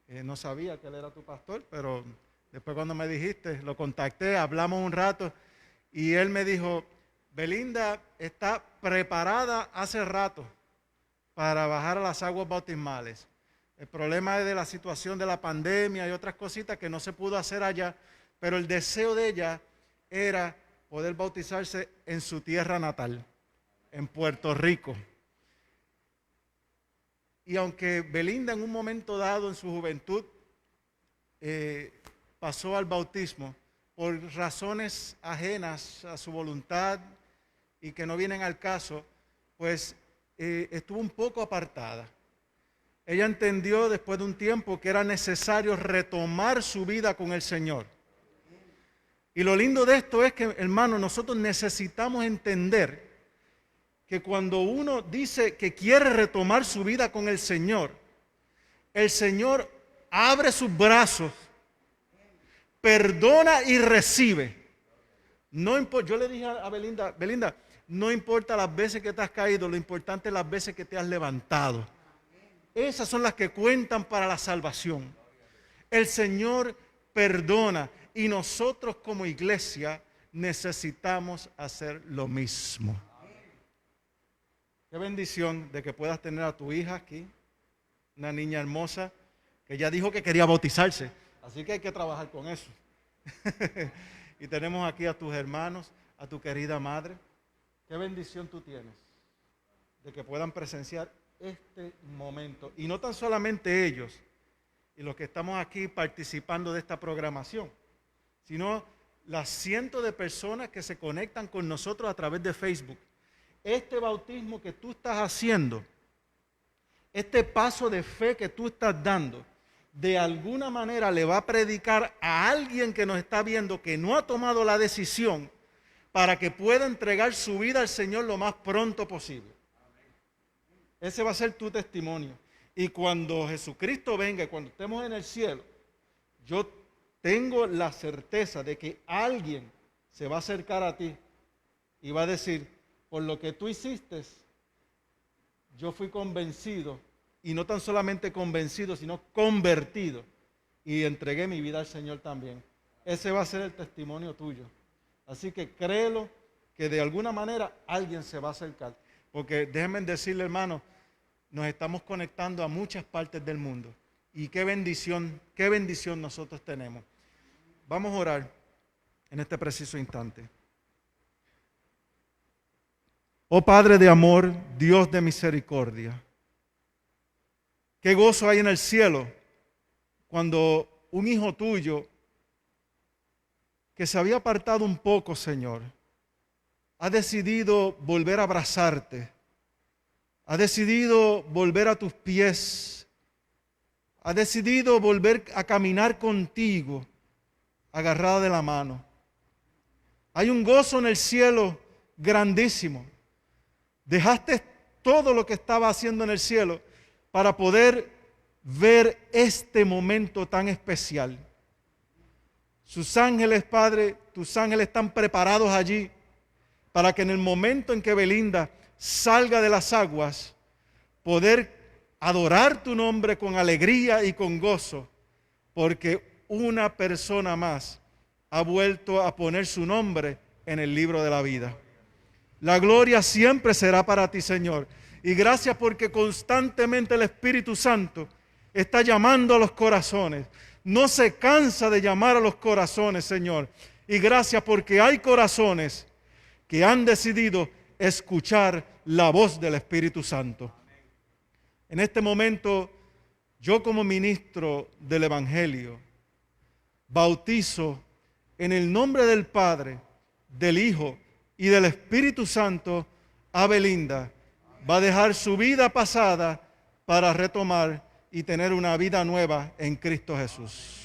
No sabía que él era tu pastor, pero después cuando me dijiste, lo contacté, hablamos un rato y él me dijo, Belinda está preparada hace rato para bajar a las aguas bautismales. El problema es de la situación de la pandemia y otras cositas que no se pudo hacer allá, pero el deseo de ella era poder bautizarse en su tierra natal, en Puerto Rico. Y aunque Belinda en un momento dado en su juventud pasó al bautismo por razones ajenas a su voluntad y que no vienen al caso, pues estuvo un poco apartada. Ella entendió después de un tiempo que era necesario retomar su vida con el Señor. Y lo lindo de esto es que, hermano, nosotros necesitamos entender que cuando uno dice que quiere retomar su vida con el Señor abre sus brazos, perdona y recibe. Yo le dije a Belinda, Belinda, no importa las veces que te has caído, lo importante es las veces que te has levantado. Esas son las que cuentan para la salvación. El Señor perdona y nosotros como iglesia necesitamos hacer lo mismo. Qué bendición de que puedas tener a tu hija aquí, una niña hermosa, que ya dijo que quería bautizarse, así que hay que trabajar con eso. Y tenemos aquí a tus hermanos, a tu querida madre. Qué bendición tú tienes de que puedan presenciar este momento. Y no tan solamente ellos y los que estamos aquí participando de esta programación, sino las cientos de personas que se conectan con nosotros a través de Facebook. Este bautismo que tú estás haciendo, este paso de fe que tú estás dando, de alguna manera le va a predicar a alguien que nos está viendo que no ha tomado la decisión para que pueda entregar su vida al Señor lo más pronto posible. Ese va a ser tu testimonio. Y cuando Jesucristo venga, cuando estemos en el cielo, yo tengo la certeza de que alguien se va a acercar a ti y va a decir, por lo que tú hiciste, yo fui convencido, y no tan solamente convencido, sino convertido, y entregué mi vida al Señor también. Ese va a ser el testimonio tuyo. Así que créelo que de alguna manera alguien se va a acercar. Porque déjenme decirle, hermano, nos estamos conectando a muchas partes del mundo. Y qué bendición nosotros tenemos. Vamos a orar en este preciso instante. Oh Padre de amor, Dios de misericordia, qué gozo hay en el cielo cuando un hijo tuyo que se había apartado un poco, Señor, ha decidido volver a abrazarte, ha decidido volver a tus pies, ha decidido volver a caminar contigo, agarrada de la mano. Hay un gozo en el cielo grandísimo. Dejaste todo lo que estaba haciendo en el cielo para poder ver este momento tan especial. Sus ángeles, Padre, tus ángeles están preparados allí para que en el momento en que Belinda salga de las aguas, poder adorar tu nombre con alegría y con gozo, porque una persona más ha vuelto a poner su nombre en el libro de la vida. La gloria siempre será para ti, Señor. Y gracias porque constantemente el Espíritu Santo está llamando a los corazones. No se cansa de llamar a los corazones, Señor. Y gracias porque hay corazones que han decidido escuchar la voz del Espíritu Santo. En este momento, yo como ministro del Evangelio, bautizo en el nombre del Padre, del Hijo y del Espíritu Santo a Belinda. Va a dejar su vida pasada para retomar y tener una vida nueva en Cristo Jesús.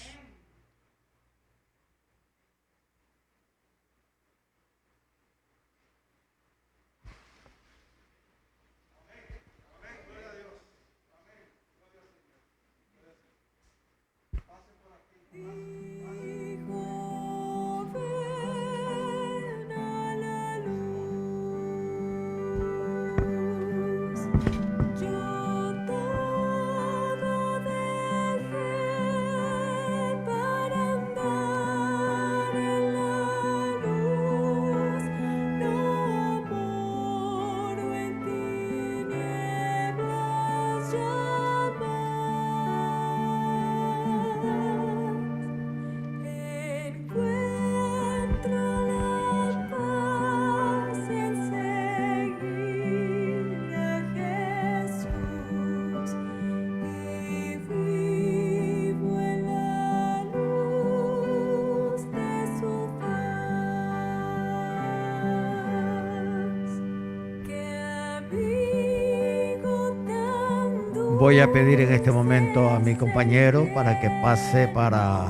Voy a pedir en este momento a mi compañero para que pase para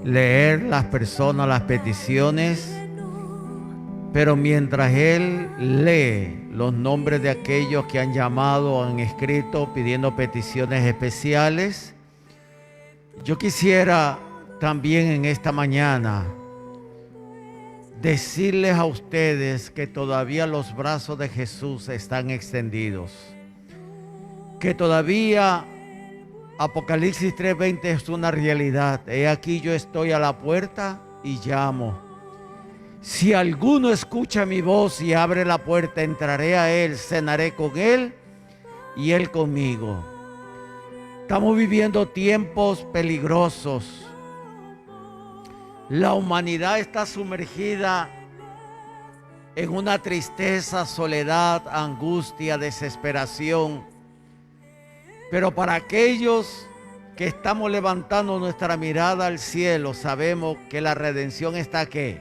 leer las personas, las peticiones, pero mientras él lee los nombres de aquellos que han llamado o han escrito pidiendo peticiones especiales, yo quisiera también en esta mañana decirles a ustedes que todavía los brazos de Jesús están extendidos, que todavía Apocalipsis 3:20 es una realidad. He aquí yo estoy a la puerta y llamo. Si alguno escucha mi voz y abre la puerta, entraré a él, cenaré con él y él conmigo. Estamos viviendo tiempos peligrosos. La humanidad está sumergida en una tristeza, soledad, angustia, desesperación. Pero para aquellos que estamos levantando nuestra mirada al cielo, sabemos que la redención está aquí,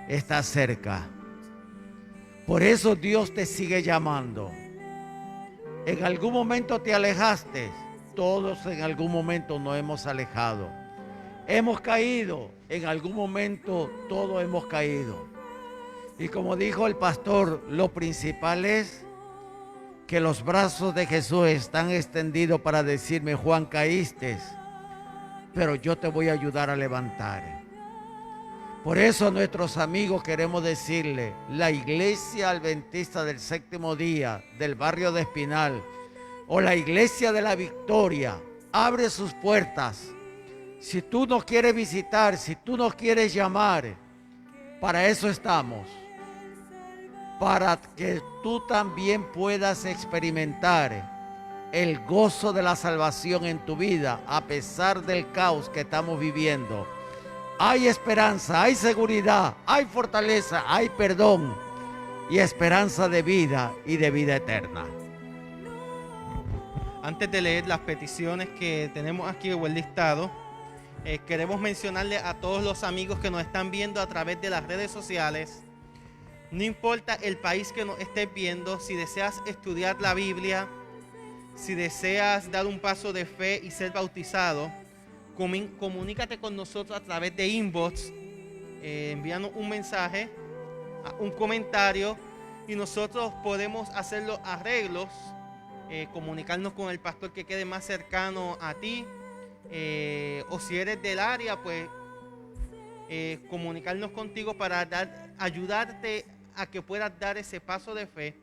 está cerca. Por eso Dios te sigue llamando. En algún momento te alejaste, todos en algún momento nos hemos alejado. Hemos caído, en algún momento todos hemos caído. Y como dijo el pastor, lo principal es que los brazos de Jesús están extendidos para decirme: Juan, caíste, pero yo te voy a ayudar a levantar. Por eso a nuestros amigos queremos decirle: la Iglesia Adventista del Séptimo Día del barrio de Espinal o la Iglesia de la Victoria abre sus puertas. Si tú nos quieres visitar, si tú nos quieres llamar, para eso estamos. Para que tú también puedas experimentar el gozo de la salvación en tu vida a pesar del caos que estamos viviendo. Hay esperanza, hay seguridad, hay fortaleza, hay perdón y esperanza de vida y de vida eterna. Antes de leer las peticiones que tenemos aquí en el listado, queremos mencionarle a todos los amigos que nos están viendo a través de las redes sociales. No importa el país que nos estés viendo, si deseas estudiar la Biblia, si deseas dar un paso de fe y ser bautizado, comunícate con nosotros a través de inbox, envíanos un mensaje, un comentario y nosotros podemos hacer los arreglos, comunicarnos con el pastor que quede más cercano a ti, o si eres del área, pues comunicarnos contigo para ayudarte a que puedas dar ese paso de fe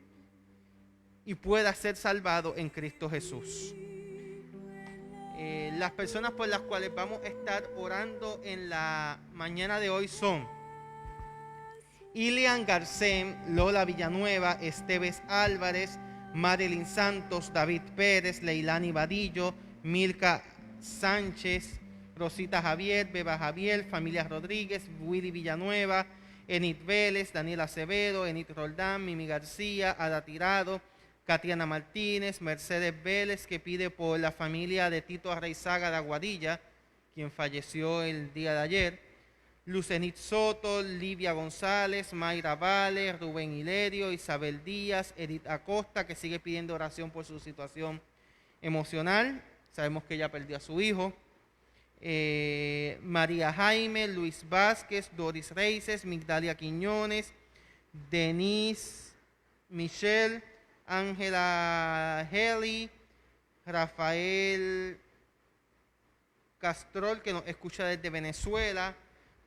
y puedas ser salvado en Cristo Jesús. Las personas por las cuales vamos a estar orando en la mañana de hoy son Ilian Garcén, Lola Villanueva, Esteves Álvarez, Marilyn Santos, David Pérez, Leilani Vadillo, Milka Sánchez, Rosita Javier, Beba Javier, Familia Rodríguez, Willy Villanueva, Enid Vélez, Daniel Acevedo, Enid Roldán, Mimi García, Ada Tirado, Katiana Martínez, Mercedes Vélez, que pide por la familia de Tito Arreizaga de Aguadilla, quien falleció el día de ayer, Lucenit Soto, Livia González, Mayra Vale, Rubén Hilerio, Isabel Díaz, Edith Acosta, que sigue pidiendo oración por su situación emocional. Sabemos que ella perdió a su hijo. María Jaime, Luis Vázquez, Doris Reises, Migdalia Quiñones, Denise, Michelle, Ángela Heli, Rafael Castrol, que nos escucha desde Venezuela,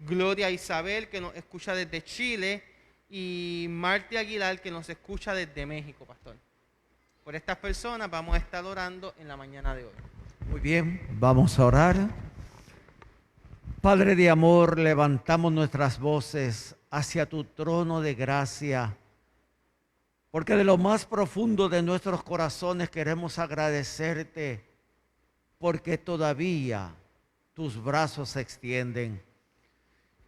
Gloria Isabel, que nos escucha desde Chile, y Marti Aguilar, que nos escucha desde México, pastor. Por estas personas vamos a estar orando en la mañana de hoy. Muy bien, vamos a orar. Padre de amor, levantamos nuestras voces hacia tu trono de gracia, porque de lo más profundo de nuestros corazones queremos agradecerte, porque todavía tus brazos se extienden.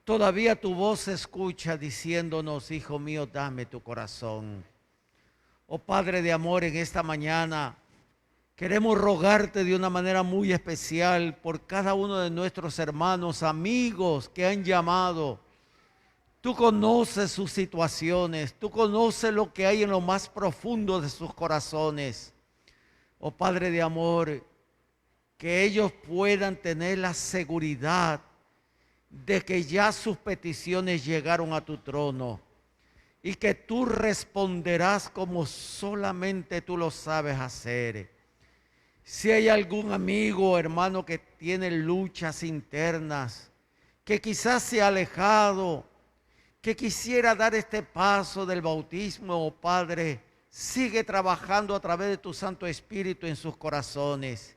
Todavía tu voz se escucha diciéndonos, hijo mío, dame tu corazón. Oh Padre de amor, en esta mañana queremos rogarte de una manera muy especial por cada uno de nuestros hermanos, amigos que han llamado. Tú conoces sus situaciones, tú conoces lo que hay en lo más profundo de sus corazones. Oh Padre de amor, que ellos puedan tener la seguridad de que ya sus peticiones llegaron a tu trono y que tú responderás como solamente tú lo sabes hacer. Si hay algún amigo o hermano que tiene luchas internas, que quizás se ha alejado, que quisiera dar este paso del bautismo, oh Padre, sigue trabajando a través de tu Santo Espíritu en sus corazones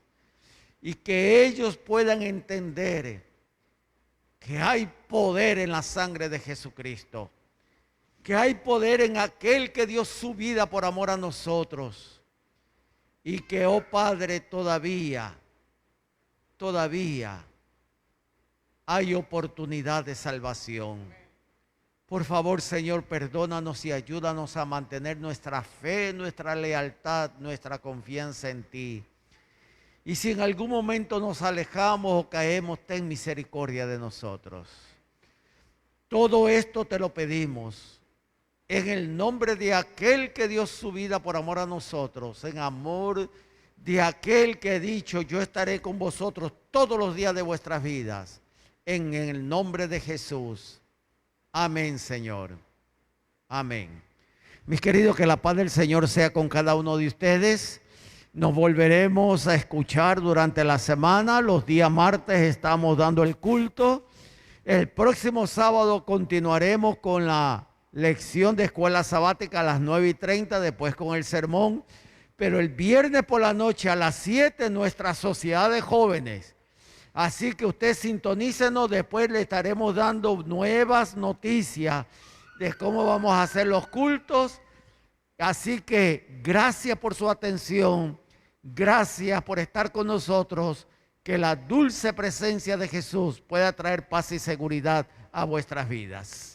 y que ellos puedan entender que hay poder en la sangre de Jesucristo, que hay poder en aquel que dio su vida por amor a nosotros y que, oh Padre, todavía hay oportunidad de salvación. Por favor, Señor, perdónanos y ayúdanos a mantener nuestra fe, nuestra lealtad, nuestra confianza en ti. Y si en algún momento nos alejamos o caemos, ten misericordia de nosotros. Todo esto te lo pedimos en el nombre de aquel que dio su vida por amor a nosotros, en amor de aquel que ha dicho, yo estaré con vosotros todos los días de vuestras vidas, en el nombre de Jesús. Amén, Señor. Amén. Mis queridos, que la paz del Señor sea con cada uno de ustedes. Nos volveremos a escuchar durante la semana. Los días martes estamos dando el culto. El próximo sábado continuaremos con la lección de escuela sabática a las 9:30, después con el sermón. Pero el viernes por la noche a las 7, nuestra sociedad de jóvenes. Así que usted sintonícenos, después le estaremos dando nuevas noticias de cómo vamos a hacer los cultos. Así que gracias por su atención. Gracias por estar con nosotros, que la dulce presencia de Jesús pueda traer paz y seguridad a vuestras vidas.